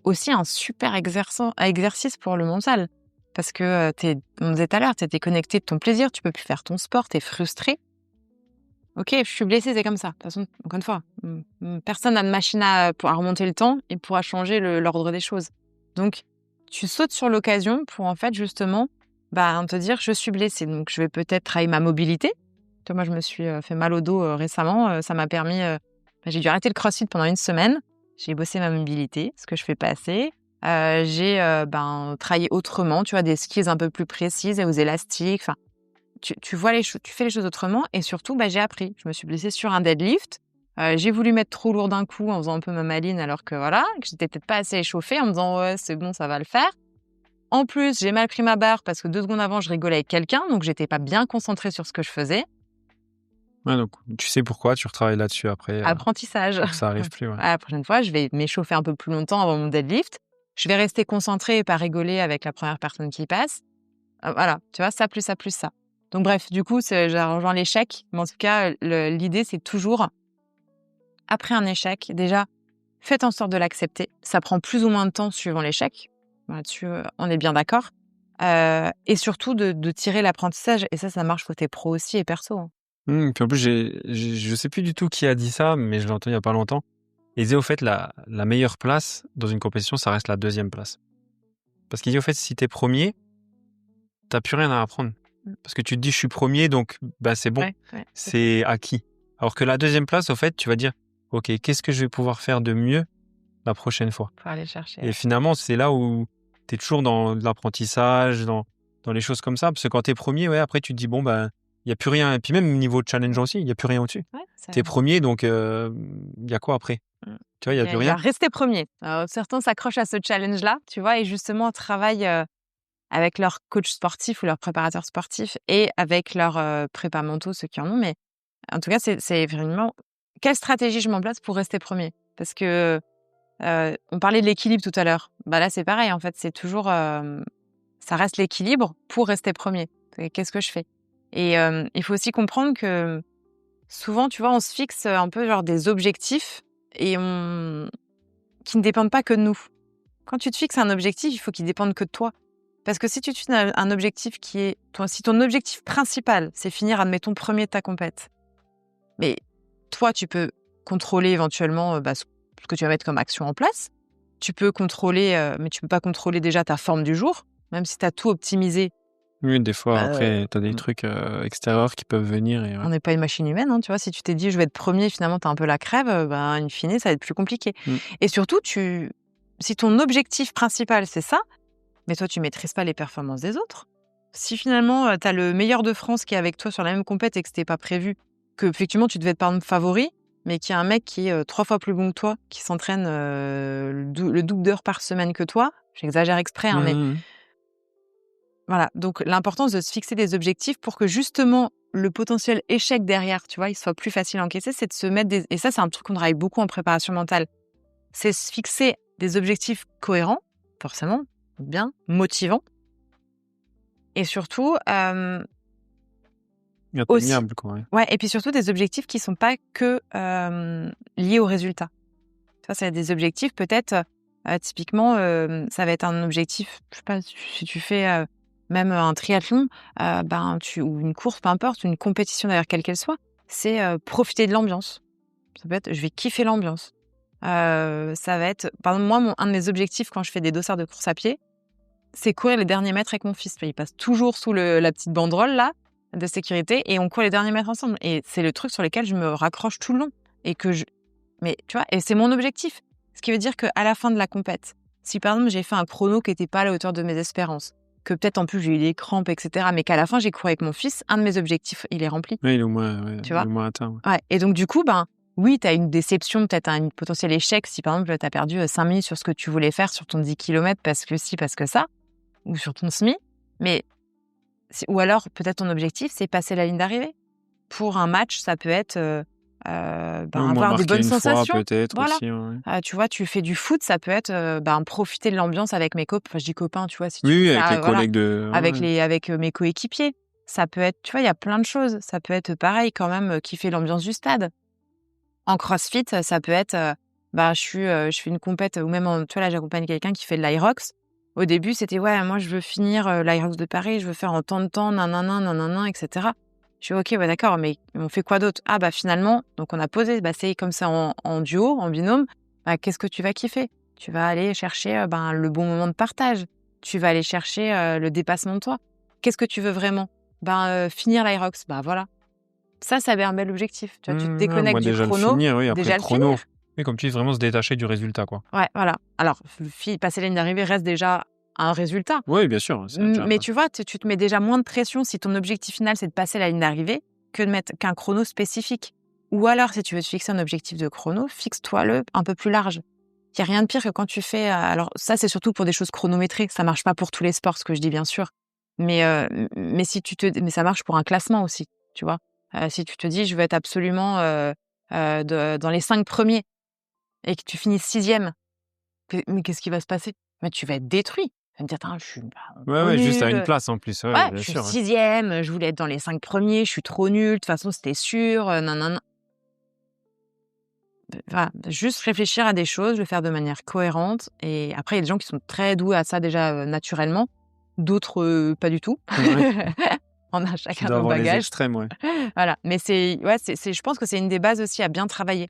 aussi un super exercice pour le mental. Parce que, on disait tout à l'heure, tu étais connecté de ton plaisir, tu peux plus faire ton sport, tu es frustré. Ok, je suis blessée, c'est comme ça. De toute façon, encore une fois, personne n'a de machine pour remonter le temps et pourra changer l'ordre des choses. Donc, tu sautes sur l'occasion pour en fait justement te dire je suis blessée. Donc, je vais peut-être travailler ma mobilité. Tu vois, moi, je me suis fait mal au dos récemment. Ça m'a permis. J'ai dû arrêter le CrossFit pendant une semaine. J'ai bossé ma mobilité, ce que je fais pas assez. J'ai travaillé autrement, tu vois, des skis un peu plus précises et aux élastiques. Enfin, tu vois les choses, tu fais les choses autrement et surtout, j'ai appris. Je me suis blessée sur un deadlift. J'ai voulu mettre trop lourd d'un coup en faisant un peu ma maline alors que voilà, que j'étais peut-être pas assez échauffée en me disant ouais, c'est bon, ça va le faire. En plus, j'ai mal pris ma barre parce que 2 secondes avant, je rigolais avec quelqu'un, donc j'étais pas bien concentrée sur ce que je faisais. Ouais, donc tu sais pourquoi, tu retravailles là-dessus après Apprentissage. pour que ça arrive plus. Ouais. La prochaine fois, je vais m'échauffer un peu plus longtemps avant mon deadlift. Je vais rester concentrée et pas rigoler avec la première personne qui passe. Voilà, tu vois, ça plus ça plus ça. Donc bref, du coup, j'ai rejoint l'échec. Mais en tout cas, l'idée, c'est toujours, après un échec, déjà, faites en sorte de l'accepter. Ça prend plus ou moins de temps suivant l'échec. Là-dessus, on est bien d'accord. Et surtout, de tirer l'apprentissage. Et ça marche côté pro aussi et perso. Hein. Puis en plus, je sais plus du tout qui a dit ça, mais je l'ai entendu il y a pas longtemps. Il disait au fait, la meilleure place dans une compétition, ça reste la deuxième place. Parce qu'il dit au fait, si t'es premier, t'as plus rien à apprendre. Parce que tu te dis, je suis premier, donc c'est bon, Ouais, c'est acquis. Alors que la deuxième place, au fait, tu vas dire, ok, qu'est-ce que je vais pouvoir faire de mieux la prochaine fois? Faut aller chercher. Et finalement, c'est là où t'es toujours dans l'apprentissage, dans les choses comme ça. Parce que quand t'es premier, ouais, après tu te dis, bon, il n'y a plus rien. Et puis même niveau challenge aussi, il n'y a plus rien au-dessus. Ouais, T'es premier, donc il y a quoi après? Tu vois, il n'y a plus Il rien. va rester premier. Alors, certains s'accrochent à ce challenge-là, tu vois, et justement travaillent avec leur coach sportif ou leur préparateur sportif et avec leur prépa mentaux, ceux qui en ont. Mais en tout cas, c'est vraiment quelle stratégie je mets en place pour rester premier. Parce que on parlait de l'équilibre tout à l'heure. Là, c'est pareil. En fait, c'est toujours ça reste l'équilibre pour rester premier. Et qu'est-ce que je fais? Et il faut aussi comprendre que souvent, tu vois, on se fixe un peu genre des objectifs et qui ne dépendent pas que de nous. Quand tu te fixes un objectif, il faut qu'il dépende que de toi. Parce que si tu te fixes un objectif si ton objectif principal, c'est finir, admettons, premier de ta compète, mais toi, tu peux contrôler éventuellement ce que tu vas mettre comme action en place. Tu peux contrôler, mais tu peux pas contrôler déjà ta forme du jour, même si tu as tout optimisé. Oui, des fois, après, tu as des trucs extérieurs qui peuvent venir. Et, ouais. On n'est pas une machine humaine, hein, tu vois. Si tu t'es dit, je vais être premier, finalement, tu as un peu la crève, in fine, ça va être plus compliqué. Et surtout, si ton objectif principal, c'est ça, mais toi, tu maîtrises pas les performances des autres. Si finalement, tu as le meilleur de France qui est avec toi sur la même compète et que c'était pas prévu, que effectivement tu devais être par exemple favori, mais qu'il y a un mec qui est 3 fois plus bon que toi, qui s'entraîne le double d'heures par semaine que toi, j'exagère exprès, hein, mais voilà. Donc, l'importance de se fixer des objectifs pour que justement le potentiel échec derrière, tu vois, il soit plus facile à encaisser, c'est de se mettre et ça, c'est un truc qu'on travaille beaucoup en préparation mentale. C'est se fixer des objectifs cohérents, forcément, bien, motivants, et surtout, aussi, Atteignable, quoi. ouais, et puis surtout des objectifs qui sont pas que liés au résultat. Ça, c'est des objectifs peut-être, typiquement, ça va être un objectif, je sais pas, si tu fais même un triathlon, ou une course, peu importe, une compétition d'ailleurs, quelle qu'elle soit, c'est profiter de l'ambiance. Ça peut être, je vais kiffer l'ambiance. Ça va être, par exemple, moi, un de mes objectifs quand je fais des dossards de course à pied, c'est courir les derniers mètres avec mon fils. Il passe toujours sous la petite banderole là de sécurité et on court les derniers mètres ensemble. Et c'est le truc sur lequel je me raccroche tout le long mais tu vois, et c'est mon objectif. Ce qui veut dire qu'à la fin de la compète, si par exemple j'ai fait un chrono qui n'était pas à la hauteur de mes espérances, que peut-être en plus j'ai eu des crampes, etc., mais qu'à la fin j'ai couru avec mon fils, un de mes objectifs, il est rempli. Oui, il est au moins, Tu vois, il est au moins atteint. Ouais. Et donc du coup, oui, tu as une déception, peut-être un potentiel échec si par exemple tu as perdu 5 minutes sur ce que tu voulais faire sur ton 10 km parce que ça, ou sur ton semi, mais ou alors peut-être ton objectif c'est passer la ligne d'arrivée. Pour un match, ça peut être avoir des bonnes sensations. Peut-être voilà. aussi, ouais. Tu vois, tu fais du foot, ça peut être profiter de l'ambiance avec mes copains. Enfin, je dis copains, tu vois, si tu Oui, fais avec ça, les voilà, collègues de. avec mes coéquipiers. Ça peut être, tu vois, il y a plein de choses. Ça peut être pareil quand même, kiffer l'ambiance du stade. En CrossFit, ça peut être, je fais une compète, ou même, tu vois, là, j'accompagne quelqu'un qui fait de l'Irox. Au début, c'était, ouais, moi, je veux finir l'Irox de Paris, je veux faire en tant de temps, nanana, etc. Je suis ok, ouais, d'accord, mais on fait quoi d'autre? Ah, finalement, donc on a posé, c'est comme ça en duo, en binôme. Qu'est-ce que tu vas kiffer? Tu vas aller chercher le bon moment de partage. Tu vas aller chercher le dépassement de toi. Qu'est-ce que tu veux vraiment? Finir l'Irox, voilà. Ça va être un bel objectif. Tu vois, tu te déconnectes du déjà chrono. Le finir, oui, après déjà le chrono. finir. Oui, comme tu dis, vraiment se détacher du résultat, quoi. Ouais, voilà. Alors, passer la ligne d'arrivée reste déjà un résultat. Oui, bien sûr. Mais tu vois, tu te mets déjà moins de pression si ton objectif final, c'est de passer la ligne d'arrivée que de mettre qu'un chrono spécifique. Ou alors, si tu veux te fixer un objectif de chrono, fixe-toi-le un peu plus large. Il n'y a rien de pire que quand tu fais... alors, ça, c'est surtout pour des choses chronométrées. Ça ne marche pas pour tous les sports, ce que je dis, bien sûr. Mais ça marche pour un classement aussi, tu vois. Si tu te dis, je veux être absolument dans les 5 premiers et que tu finis 6e, mais qu'est-ce qui va se passer? Tu vas être détruit. Tu vas me dire, je suis ouais, juste à une place en plus. Ouais, bien je suis sûr. 6e, je voulais être dans les 5 premiers, je suis trop nulle, de toute façon, c'était sûr, nanana. Voilà, juste réfléchir à des choses, le faire de manière cohérente. Et après, il y a des gens qui sont très doués à ça déjà naturellement, d'autres pas du tout. Ouais. On a chacun nos bagages. Les extrêmes, ouais. Voilà, mais je pense que c'est une des bases aussi à bien travailler.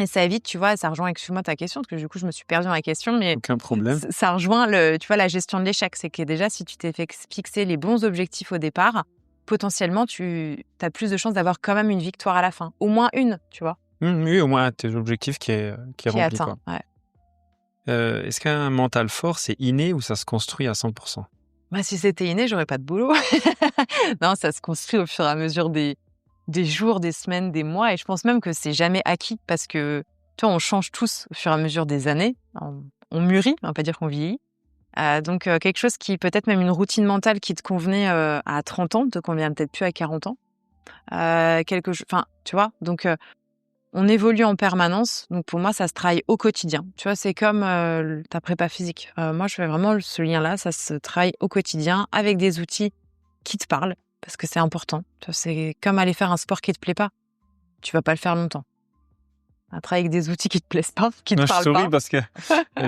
Et ça évite, tu vois, ça rejoint, excuse-moi ta question, parce que du coup, je me suis perdue dans la question, mais aucun problème. Ça rejoint tu vois, la gestion de l'échec. C'est que déjà, si tu t'es fixé les bons objectifs au départ, potentiellement, tu as plus de chances d'avoir quand même une victoire à la fin. Au moins une, tu vois. Oui, au moins tes objectifs qui est rempli. Atteint, quoi. Ouais. Est-ce qu'un mental fort, c'est inné ou ça se construit à 100%? Si c'était inné, j'aurais pas de boulot. Non, ça se construit au fur et à mesure des jours, des semaines, des mois. Et je pense même que c'est jamais acquis parce que, tu vois, on change tous au fur et à mesure des années. On mûrit, on va pas dire qu'on vieillit. Donc, quelque chose qui, peut-être même une routine mentale qui te convenait à 30 ans, te convient peut-être plus à 40 ans. Tu vois, donc on évolue en permanence. Donc, pour moi, ça se travaille au quotidien. Tu vois, c'est comme ta prépa physique. Moi, je fais vraiment ce lien-là. Ça se travaille au quotidien avec des outils qui te parlent parce que c'est important. Tu vois, c'est comme aller faire un sport qui te plaît pas. Tu vas pas le faire longtemps. Travailler avec des outils qui te plaisent pas, qui te parlent pas. Je souris parce que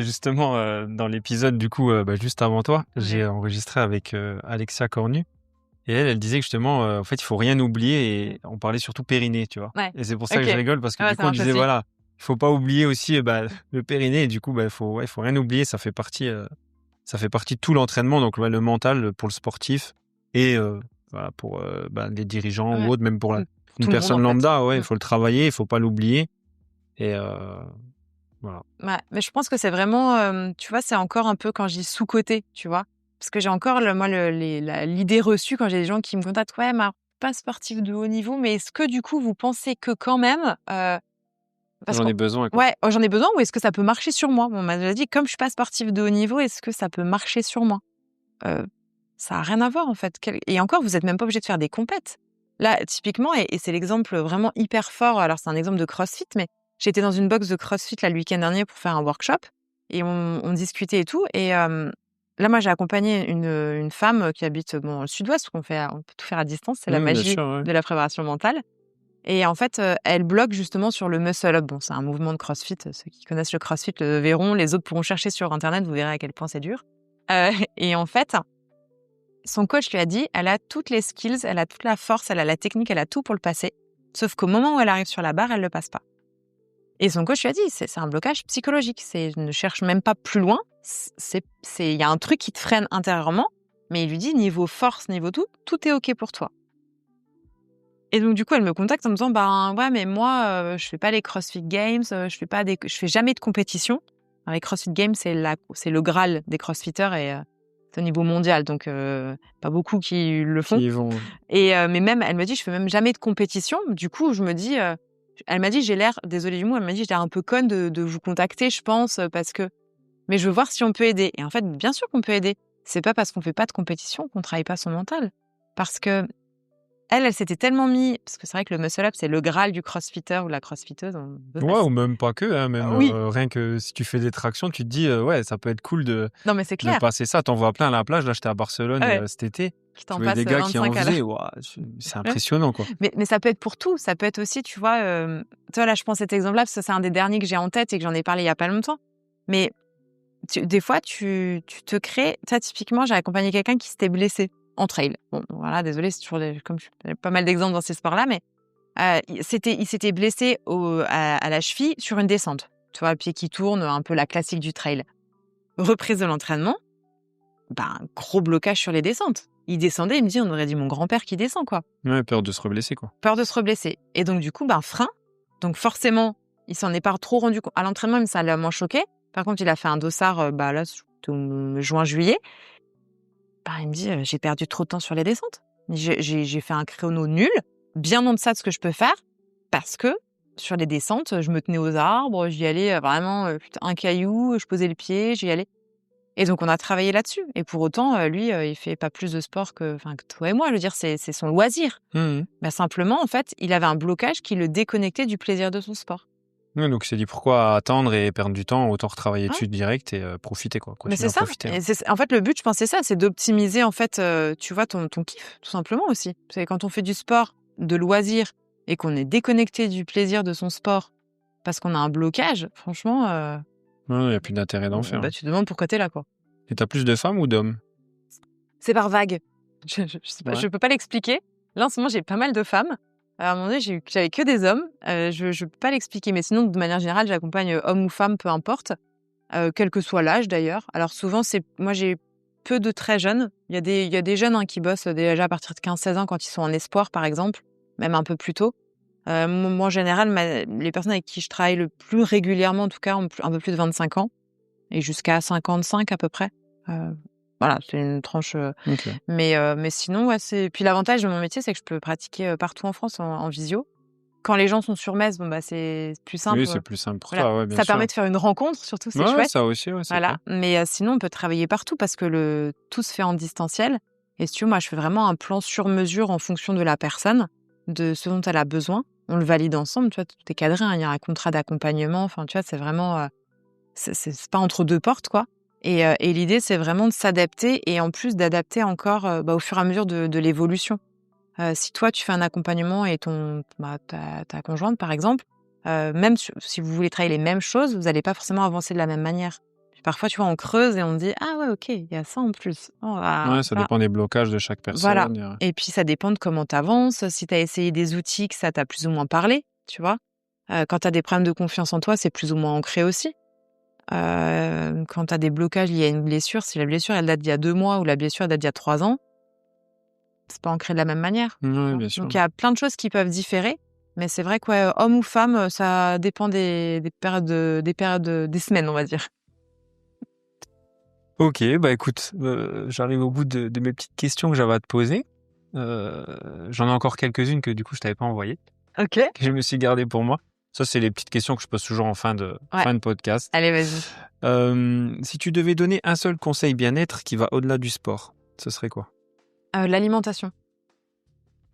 justement, dans l'épisode, du coup, juste avant toi, j'ai enregistré avec Alexia Cornu. Et elle disait que justement, en fait, il faut rien oublier et on parlait surtout périnée, tu vois. Ouais. Et c'est pour ça que je rigole parce que du coup, on disait, voilà, il faut pas oublier aussi le périnée et du coup, il faut rien oublier, ça fait partie de tout l'entraînement, donc le mental pour le sportif et pour les dirigeants ou autres, même pour une personne lambda, il faut le travailler, il faut pas l'oublier. Et voilà. Ouais, mais je pense que c'est vraiment, tu vois, c'est encore un peu quand je dis sous-côté, tu vois. Parce que j'ai encore, l'idée reçue quand j'ai des gens qui me contactent, ouais, mais pas sportif de haut niveau, mais est-ce que du coup, vous pensez que quand même, Parce J'en ai qu'on besoin, quoi. ouais, j'en ai besoin ou est-ce que ça peut marcher sur moi? On m'a déjà dit: «Comme je suis pas sportive de haut niveau, est-ce que ça peut marcher sur moi?» Heu, Ça a rien à voir en fait. Et encore, vous êtes même pas obligé de faire des compètes. Là, typiquement et c'est l'exemple vraiment hyper fort, alors c'est un exemple de CrossFit, mais j'étais dans une box de CrossFit là, le week-end dernier pour faire un workshop et on discutait et tout et là, moi, j'ai accompagné une femme qui habite, bon, dans le sud-ouest, on peut tout faire à distance, c'est la Bien magie sûr, ouais. de la préparation mentale et en fait, elle bloque justement sur le muscle up. Bon, c'est un mouvement de CrossFit, ceux qui connaissent le CrossFit le verront, les autres pourront chercher sur internet, vous verrez à quel point c'est dur. Et en fait, son coach lui a dit: «Elle a toutes les skills, elle a toute la force, elle a la technique, elle a tout pour le passer, sauf qu'au moment où elle arrive sur la barre, elle le passe pas». Et son coach lui a dit: «C'est un blocage psychologique, ne cherche même pas plus loin, il y a un truc qui te freine intérieurement», mais il lui dit: «Niveau force, niveau tout est OK pour toi». Et donc du coup, elle me contacte en me disant: «Ben, ouais, mais moi, je fais pas les CrossFit Games, je fais jamais de compétition». Alors les CrossFit Games, c'est le Graal des crossfitters et c'est au niveau mondial, donc pas beaucoup qui le font. Qui y vont. Et mais même, elle me dit: «Je fais même jamais de compétition». Du coup, je me dis, elle m'a dit: «J'ai l'air», désolée du mot, elle m'a dit: «J'ai l'air un peu conne de vous contacter, je pense, parce que mais je veux voir si on peut aider». Et en fait, bien sûr qu'on peut aider. C'est pas parce qu'on fait pas de compétition qu'on travaille pas son mental. Parce que elle s'était tellement mis, parce que c'est vrai que le muscle up, c'est le Graal du crossfitter ou la crossfiteuse. Ouais, ou même pas que, hein, même Oui. rien que si tu fais des tractions, tu te dis ouais, ça peut être cool de Non, mais c'est clair. passer ça. T'en vois plein à la plage. Là, j'étais à Barcelone Ouais. cet été. Qui Tu t'en voyais passe des gars qui en 25 à l'heure. faisaient. Ouah, c'est impressionnant, quoi. Mais ça peut être pour tout. Ça peut être aussi, tu vois, là, je prends cet exemple-là parce que c'est un des derniers que j'ai en tête et que j'en ai parlé il y a pas longtemps. Mais des fois, tu te crées. Ça, typiquement, j'ai accompagné quelqu'un qui s'était blessé en trail. Bon, voilà, désolée, c'est toujours comme j'ai pas mal d'exemples dans ces sports-là, mais il s'était blessé à la cheville sur une descente. Tu vois, le pied qui tourne, un peu la classique du trail. Reprise de l'entraînement, gros blocage sur les descentes. Il descendait, il me dit: «On aurait dit mon grand-père qui descend, quoi». Ouais, peur de se reblesser, quoi. Peur de se reblesser. Et donc, du coup, frein. Donc, forcément, il s'en est pas trop rendu compte. À l'entraînement, mais ça l'a moins choqué. Par contre, il a fait un dossard, là, c'était au juin-juillet. Il me dit: «J'ai perdu trop de temps sur les descentes. J'ai fait un chrono nul, bien en deçà de ce que je peux faire, parce que sur les descentes, je me tenais aux arbres, j'y allais vraiment, un caillou, je posais le pied, j'y allais». Et donc, on a travaillé là-dessus. Et pour autant, lui, il fait pas plus de sport que toi et moi. Je veux dire, c'est son loisir. Mmh. Simplement, en fait, il avait un blocage qui le déconnectait du plaisir de son sport. Ouais, donc il s'est dit pourquoi attendre et perdre du temps, autant retravailler Ouais. dessus direct et profiter, quoi. Mais Continuer c'est à ça. profiter. Et en fait, le but, je pense, c'est ça, c'est d'optimiser, en fait, tu vois, ton kiff, tout simplement aussi. Parce que quand on fait du sport de loisir et qu'on est déconnecté du plaisir de son sport parce qu'on a un blocage, franchement, Ouais, il n'y a plus d'intérêt d'en faire. tu te demandes pourquoi t'es là, quoi. Et t'as plus de femmes ou d'hommes? C'est par vague. Je sais pas, Ouais. je peux pas l'expliquer. Là, en ce moment, j'ai pas mal de femmes. À un moment donné, j'avais que des hommes. Je peux pas l'expliquer, mais sinon, de manière générale, j'accompagne homme ou femme, peu importe, quel que soit l'âge d'ailleurs. Alors souvent, moi, j'ai peu de très jeunes. Il y a des jeunes qui bossent déjà à partir de 15-16 ans quand ils sont en espoir, par exemple, même un peu plus tôt. Moi, en général, les personnes avec qui je travaille le plus régulièrement, en tout cas, ont un peu plus de 25 ans et jusqu'à 55 à peu près. Voilà, c'est une tranche. Ok. Mais sinon, ouais, puis l'avantage de mon métier, c'est que je peux pratiquer partout en France en visio. Quand les gens sont sur Metz, c'est plus simple. Oui, c'est plus simple pour Voilà. toi, ouais, bien Ça sûr. permet de faire une rencontre, surtout, c'est Ouais, chouette. ça aussi, ouais, c'est Voilà. Mais sinon, on peut travailler partout parce que tout se fait en distanciel. Et si tu veux, moi, je fais vraiment un plan sur mesure en fonction de la personne, de ce dont elle a besoin. On le valide ensemble, tu vois, tout est cadré, hein. Il y a un contrat d'accompagnement. Enfin, tu vois, c'est vraiment, c'est pas entre deux portes, quoi. Et l'idée, c'est vraiment de s'adapter et en plus d'adapter encore au fur et à mesure de l'évolution. Si toi, tu fais un accompagnement et ta conjointe, par exemple, même si vous voulez travailler les mêmes choses, vous n'allez pas forcément avancer de la même manière. Puis parfois, tu vois, on creuse et on dit: «Ah ouais, OK, il y a ça en plus. Ouais, ça dépend des blocages de chaque personne. Voilà. Et puis, ça dépend de comment tu avances. Si tu as essayé des outils que ça t'a plus ou moins parlé, tu vois. Quand tu as des problèmes de confiance en toi, c'est plus ou moins ancré aussi. Quand tu as des blocages liés à une blessure, si la blessure, elle date d'il y a 2 mois ou la blessure, elle date d'il y a 3 ans, c'est pas ancré de la même manière. Ouais, bien sûr. Donc, il y a plein de choses qui peuvent différer. Mais c'est vrai que, homme ou femme, ça dépend des périodes, des semaines, on va dire. Ok, écoute, j'arrive au bout de mes petites questions que j'avais à te poser. J'en ai encore quelques-unes que du coup je t'avais pas envoyées, OK. que je me suis gardé pour moi. Ça, c'est les petites questions que je pose toujours en fin de podcast. Allez, vas-y. Si tu devais donner un seul conseil bien-être qui va au-delà du sport, ce serait quoi? L'alimentation.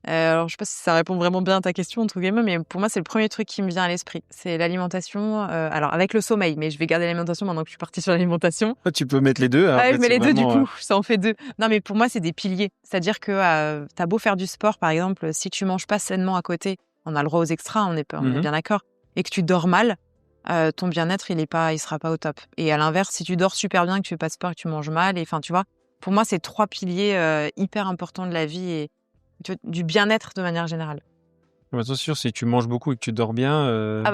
Alors, je sais pas si ça répond vraiment bien à ta question, entre guillemets, mais pour moi, c'est le premier truc qui me vient à l'esprit. C'est l'alimentation, alors avec le sommeil, mais je vais garder l'alimentation maintenant que je suis partie sur l'alimentation. Tu peux mettre les deux. Hein, Ouais, je mets les deux du coup, ça en fait deux. Non, mais pour moi, c'est des piliers. C'est-à-dire que t'as beau faire du sport, par exemple, si tu manges pas sainement à côté, on a le droit aux extras, on est bien d'accord, et que tu dors mal, ton bien-être, il sera pas au top. Et à l'inverse, si tu dors super bien, que tu fais pas de sport, que tu manges mal, et enfin, tu vois, pour moi, c'est 3 piliers hyper importants de la vie et du bien-être de manière générale. C'est sûr, si tu manges beaucoup et que tu dors bien. Ah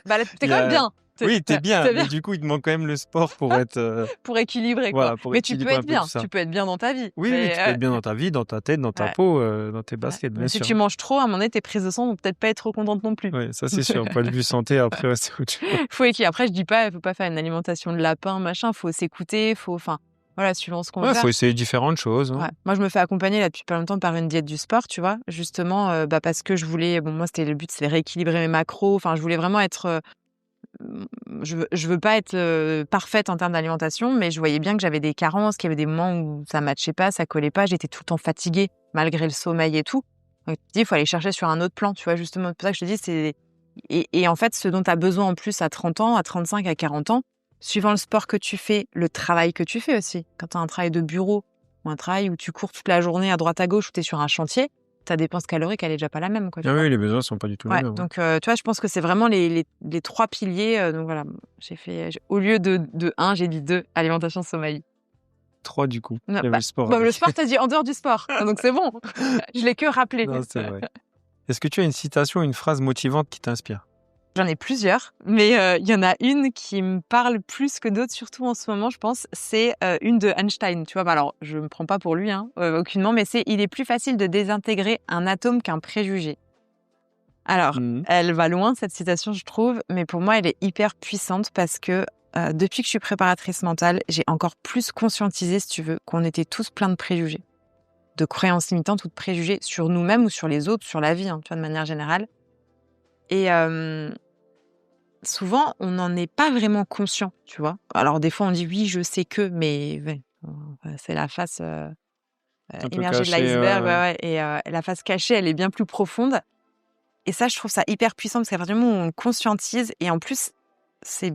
bah là, t'es quand même bien. Oui, t'es bien, mais du coup, il te manque quand même le sport pour être. Pour équilibrer, quoi. Voilà, pour mais tu peux être bien. ça. Tu peux être bien dans ta vie. Oui, tu peux être bien dans ta vie, dans ta tête, dans ta peau, dans tes baskets, bien mais sûr. si tu manges trop, à un moment donné, tes prises de sang vont peut-être pas être trop contentes non plus. Oui, ça c'est sûr. Point de vue santé, après, c'est autre chose. Faut équilibrer. Après, je dis pas, il faut pas faire une alimentation de lapin, machin. Faut s'écouter, voilà, suivant ce qu'on veut faire. Faut essayer différentes choses. Hein. Ouais. Moi, je me fais accompagner là depuis pas longtemps par une diète du sport, tu vois, justement, parce que je voulais, moi, c'était le but, c'est rééquilibrer mes macros. Enfin, je voulais vraiment être, je veux pas être parfaite en termes d'alimentation, mais je voyais bien que j'avais des carences, qu'il y avait des moments où ça matchait pas, ça collait pas, j'étais tout le temps fatiguée, malgré le sommeil et tout. Donc, tu te dis, il faut aller chercher sur un autre plan, tu vois, justement. C'est pour ça que je te dis, et en fait, ce dont tu as besoin en plus à 30 ans, à 35, à 40 ans, suivant le sport que tu fais, le travail que tu fais aussi. Quand tu as un travail de bureau ou un travail où tu cours toute la journée à droite à gauche, où tu es sur un chantier, ta dépense calorique, elle est déjà pas la même, quoi. Oui, les besoins sont pas du tout les mêmes. Donc, tu vois, je pense que c'est vraiment les 3 piliers. Donc voilà, au lieu de 1, j'ai dit 2, alimentation, sommeil. 3 du coup. Non, le sport. le sport, t'as dit en dehors du sport. Donc c'est bon. Je l'ai que rappelé. Non, c'est vrai. Est-ce que tu as une citation, une phrase motivante qui t'inspire? J'en ai plusieurs, mais il y en a une qui me parle plus que d'autres, surtout en ce moment, je pense. C'est une de Einstein. Tu vois, alors je me prends pas pour lui, aucunement, mais il est plus facile de désintégrer un atome qu'un préjugé. Alors, elle va loin, cette citation, je trouve, mais pour moi, elle est hyper puissante parce que depuis que je suis préparatrice mentale, j'ai encore plus conscientisé, si tu veux, qu'on était tous pleins de préjugés, de croyances limitantes ou de préjugés sur nous-mêmes ou sur les autres, sur la vie, tu vois, de manière générale. Et souvent, on n'en est pas vraiment conscient, tu vois. Alors, des fois, on dit oui, je sais que, mais c'est la face émergée de l'iceberg. Et la face cachée, elle est bien plus profonde. Et ça, je trouve ça hyper puissant parce qu'à partir du moment où on le conscientise, et en plus, c'est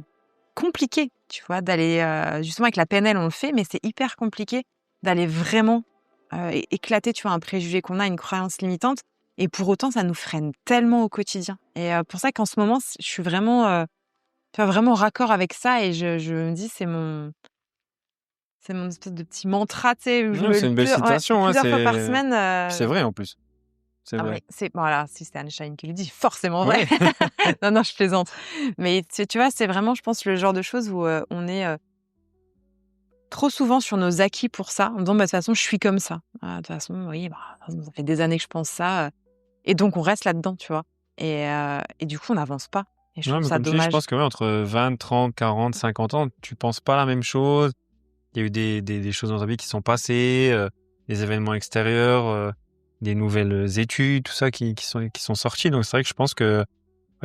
compliqué, tu vois, d'aller, justement avec la PNL, on le fait, mais c'est hyper compliqué d'aller vraiment éclater, tu vois, un préjugé qu'on a, une croyance limitante. Et pour autant, ça nous freine tellement au quotidien. Et pour ça qu'en ce moment, je suis vraiment, tu vois, vraiment raccord avec ça. Et je me dis, c'est mon espèce de petit mantra, tu sais. C'est une belle citation. Plusieurs fois par semaine. C'est vrai en plus. C'est vrai. Voilà, si c'est Einstein qui le dit, forcément vrai. Ouais. non, je plaisante. Mais tu vois, c'est vraiment, je pense, le genre de choses où on est trop souvent sur nos acquis pour ça, en disant, de toute façon, je suis comme ça. De toute façon, oui, ça fait des années que je pense ça. Et donc, on reste là-dedans, tu vois. Et du coup, on n'avance pas. Et je trouve ça dommage. Je pense que entre 20, 30, 40, 50 ans, tu penses pas la même chose. Il y a eu des choses dans ta vie qui sont passées, des événements extérieurs, des nouvelles études, tout ça qui sont sorties. Donc, c'est vrai que je pense que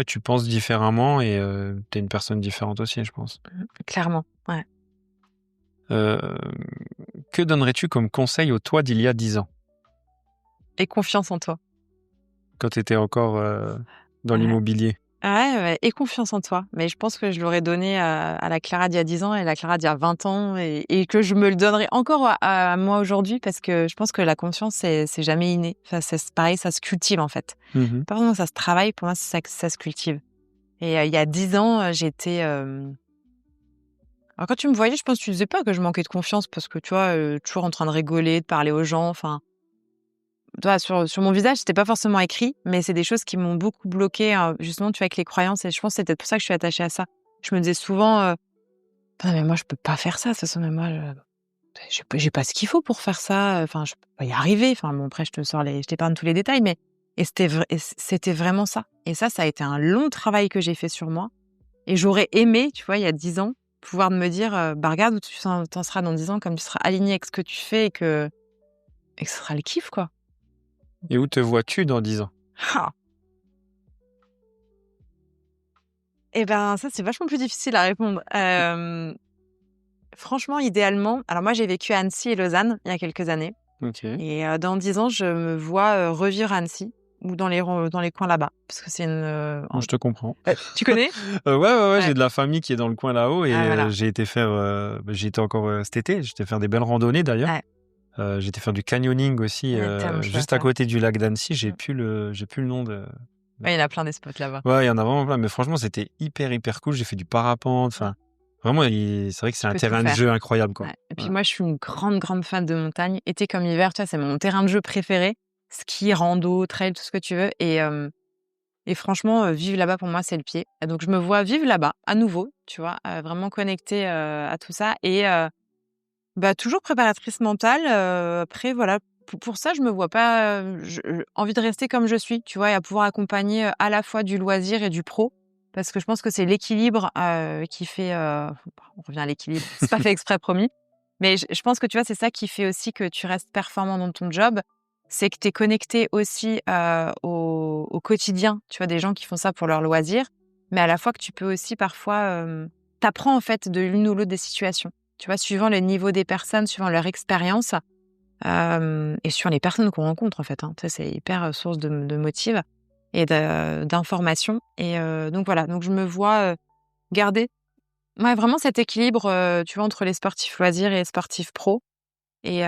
tu penses différemment et tu es une personne différente aussi, je pense. Clairement, ouais. Que donnerais-tu comme conseil au toi d'il y a 10 ans? Et confiance en toi. Quand tu étais encore dans l'immobilier. Ouais, et confiance en toi. Mais je pense que je l'aurais donné à la Clara d'il y a 10 ans et la Clara d'il y a 20 ans et que je me le donnerai encore à moi aujourd'hui parce que je pense que la confiance, c'est jamais inné. Enfin, c'est pareil, ça se cultive en fait. Pas vraiment ça se travaille, pour moi, c'est ça que ça se cultive. Et il y a 10 ans, j'étais... Alors quand tu me voyais, je pense que tu disais pas que je manquais de confiance parce que tu vois, toujours en train de rigoler, de parler aux gens, enfin... Toi, sur mon visage, c'était pas forcément écrit, mais c'est des choses qui m'ont beaucoup bloquée, justement, tu vois, avec les croyances. Et je pense que c'est peut-être pour ça que je suis attachée à ça. Je me disais souvent, mais moi, je peux pas faire ça. De toute façon, mais moi, j'ai pas ce qu'il faut pour faire ça. Enfin, je peux pas y arriver. Enfin, bon, après, je t'épargne tous les détails, mais c'était vraiment ça. Et ça a été un long travail que j'ai fait sur moi. Et j'aurais aimé, tu vois, il y a 10 ans, pouvoir me dire, regarde où tu t'en seras dans 10 ans, comme tu seras aligné avec ce que tu fais et que ce sera le kiff, quoi. Et où te vois-tu dans 10 ans? Eh ben, ça, c'est vachement plus difficile à répondre. Franchement, idéalement, alors moi, j'ai vécu à Annecy et Lausanne il y a quelques années. Ok. Et dans 10 ans, je me vois revivre à Annecy ou dans les coins là-bas. Parce que c'est Bon, je te comprends. Tu connais? Ouais, j'ai Ouais. de la famille qui est dans le coin là-haut et Ah, voilà. j'ai été faire, j'y étais encore cet été, j'étais faire des belles randonnées d'ailleurs. Ouais. J'étais faire du canyoning aussi, C'est tellement chouette, juste à ouais. côté du lac d'Annecy. J'ai Mm. plus le nom de. Ouais, il y en a plein des spots là-bas. Ouais, il y en a vraiment plein, mais franchement, c'était hyper cool. J'ai fait du parapente, enfin, vraiment, c'est vrai que c'est Tu un peux tout terrain de faire. jeu incroyable, quoi. Ouais. Et puis Ouais. moi, je suis une grande fan de montagne. Été comme hiver, tu vois, c'est mon terrain de jeu préféré. Ski, rando, trail, tout ce que tu veux. Et franchement, vivre là-bas, pour moi, c'est le pied. Et donc, je me vois vivre là-bas, à nouveau, tu vois, vraiment connectée à tout ça. Et toujours préparatrice mentale. Après, voilà, pour ça, je me vois pas... envie de rester comme je suis, tu vois, et à pouvoir accompagner à la fois du loisir et du pro. Parce que je pense que c'est l'équilibre qui fait... on revient à l'équilibre. C'est pas fait exprès, promis. Mais je pense que, tu vois, c'est ça qui fait aussi que tu restes performant dans ton job. C'est que tu es connecté aussi au quotidien, tu vois, des gens qui font ça pour leur loisir, mais à la fois que tu peux aussi parfois... t'apprends en fait de l'une ou l'autre des situations. Tu vois, suivant le niveau des personnes, suivant leur expérience et suivant les personnes qu'on rencontre en fait. Tu sais, c'est hyper source de motive et d'informations. Et donc voilà, donc je me vois garder vraiment cet équilibre, tu vois, entre les sportifs loisirs et les sportifs pro. Et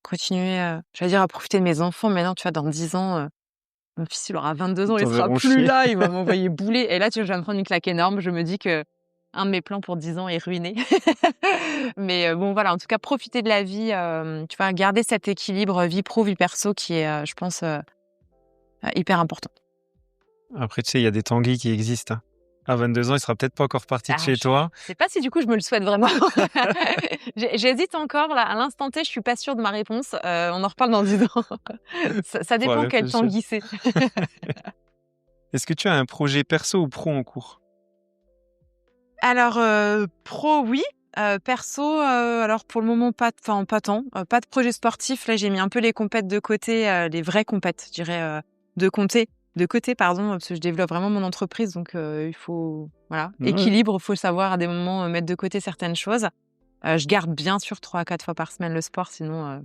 continuer, j'allais dire à profiter de mes enfants. Maintenant, tu vois, dans 10 ans, mon fils, il aura 22 ans, il sera T'enverront plus chier. là, il va m'envoyer bouler. Et là, tu vois, je viens de prendre une claque énorme. Je me dis qu'un de mes plans pour 10 ans est ruiné. Mais bon, voilà, en tout cas, profiter de la vie, tu vois, garder cet équilibre vie pro, vie perso qui est, je pense, hyper important. Après, tu sais, il y a des tanguys qui existent, hein. À 22 ans, il sera peut-être pas encore parti de Ah, chez toi. je sais pas si du coup je me le souhaite vraiment. J'hésite encore là. À l'instant T, je suis pas sûre de ma réponse. On en reparle dans 10 ans. Ça Faut dépend quel réfléchir. tanguy c'est. Est-ce que tu as un projet perso ou pro en cours? Alors, pro, oui. Perso, alors pour le moment, pas tant. Pas de projet sportif. Là, j'ai mis un peu les compètes de côté, les vraies compètes, je dirais, de côté, pardon, parce que je développe vraiment mon entreprise. Donc, il faut, voilà, Ouais. équilibre. Il faut savoir à des moments mettre de côté certaines choses. Je garde bien sûr 3 à 4 fois par semaine le sport, sinon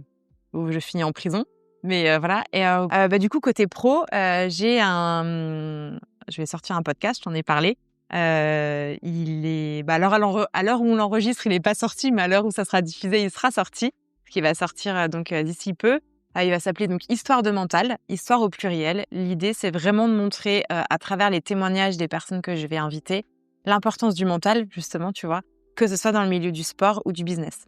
je finis en prison. Mais voilà. Et du coup, côté pro, je vais sortir un podcast, j'en ai parlé. Il est, à l'heure où on l'enregistre, il n'est pas sorti, mais à l'heure où ça sera diffusé, il sera sorti, qui va sortir d'ici peu. Il va s'appeler donc Histoire de mental, histoire au pluriel. L'idée, c'est vraiment de montrer à travers les témoignages des personnes que je vais inviter l'importance du mental, justement, tu vois, que ce soit dans le milieu du sport ou du business.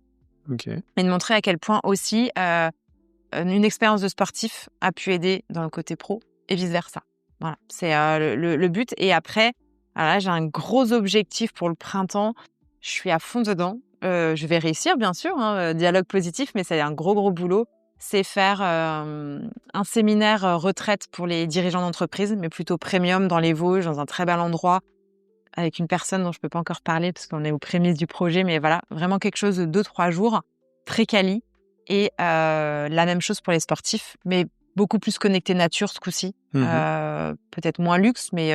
Ok. Et de montrer à quel point aussi une expérience de sportif a pu aider dans le côté pro et vice-versa. Voilà, c'est le but. Et après, alors là, j'ai un gros objectif pour le printemps. Je suis à fond dedans. Je vais réussir, bien sûr, hein, dialogue positif, mais c'est un gros boulot. C'est faire un séminaire retraite pour les dirigeants d'entreprise, mais plutôt premium dans les Vosges, dans un très bel endroit, avec une personne dont je peux pas encore parler parce qu'on est aux prémices du projet, mais voilà, vraiment quelque chose de 2-3 jours, très quali. Et la même chose pour les sportifs, mais beaucoup plus connecté nature ce coup-ci. Peut-être moins luxe, mais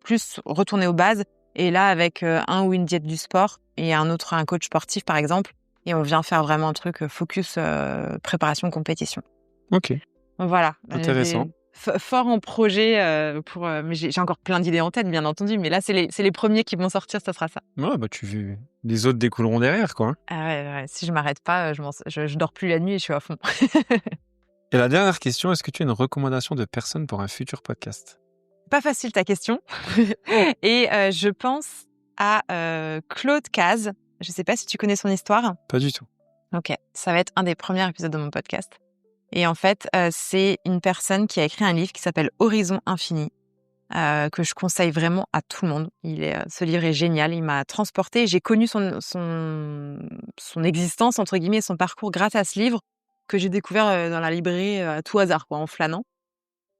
plus retourné aux bases. Et là, avec un ou une diète du sport et un coach sportif, par exemple. Et on vient faire vraiment un truc focus préparation compétition. Ok. Voilà. Intéressant. Fort en projet mais j'ai encore plein d'idées en tête, bien entendu. Mais là, c'est les premiers qui vont sortir, ça sera ça. Ouais, les autres découleront derrière, quoi. Ah ouais, si je m'arrête pas, je dors plus la nuit et je suis à fond. Et la dernière question, est-ce que tu as une recommandation de personne pour un futur podcast? Pas facile ta question. Et je pense à Claude Cazes. Je sais pas si tu connais son histoire. Pas du tout. Ok, ça va être un des premiers épisodes de mon podcast. Et en fait, c'est une personne qui a écrit un livre qui s'appelle Horizon Infini, que je conseille vraiment à tout le monde. Ce livre est génial, il m'a transportée. J'ai connu son existence, entre guillemets, son parcours grâce à ce livre que j'ai découvert dans la librairie à tout hasard, quoi, en flânant.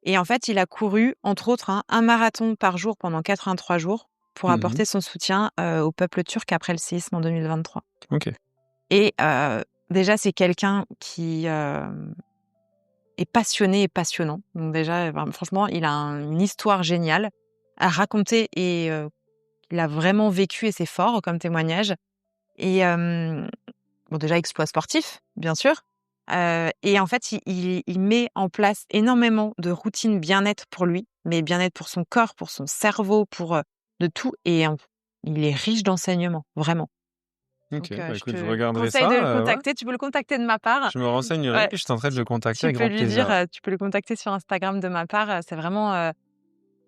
Et en fait, il a couru, entre autres, un marathon par jour pendant 83 jours pour apporter son soutien au peuple turc après le séisme en 2023. Ok. Et déjà, c'est quelqu'un qui est passionné et passionnant. Donc déjà, franchement, il a une histoire géniale à raconter et a vraiment vécu et c'est fort comme témoignage. Et bon, déjà, exploit sportif, bien sûr. Et en fait, il met en place énormément de routines bien-être pour lui, mais bien-être pour son corps, pour son cerveau, pour de tout. Et il est riche d'enseignements, vraiment. Ok, Donc, bah je écoute, te je regarderai conseille ça. de le Ouais. contacter. Tu peux le contacter de ma part. Je me renseignerai, Ouais. puis je tenterai de le contacter Tu avec peux grand lui plaisir. dire, tu peux le contacter sur Instagram de ma part. C'est vraiment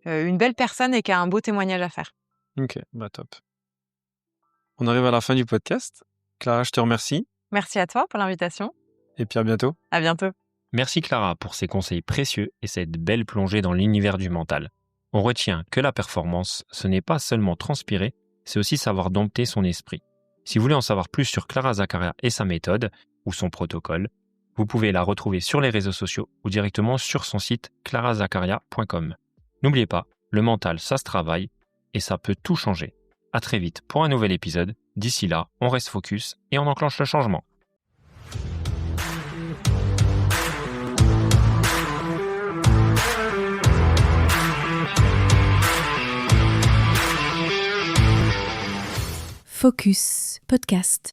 une belle personne et qui a un beau témoignage à faire. Ok, bah top. On arrive à la fin du podcast. Clara, je te remercie. Merci à toi pour l'invitation. Et puis à bientôt. À bientôt. Merci Clara pour ces conseils précieux et cette belle plongée dans l'univers du mental. On retient que la performance, ce n'est pas seulement transpirer, c'est aussi savoir dompter son esprit. Si vous voulez en savoir plus sur Clara Zaccaria et sa méthode, ou son protocole, vous pouvez la retrouver sur les réseaux sociaux ou directement sur son site clarazaccaria.com. N'oubliez pas, le mental, ça se travaille et ça peut tout changer. À très vite pour un nouvel épisode. D'ici là, on reste focus et on enclenche le changement. Focus Podcast.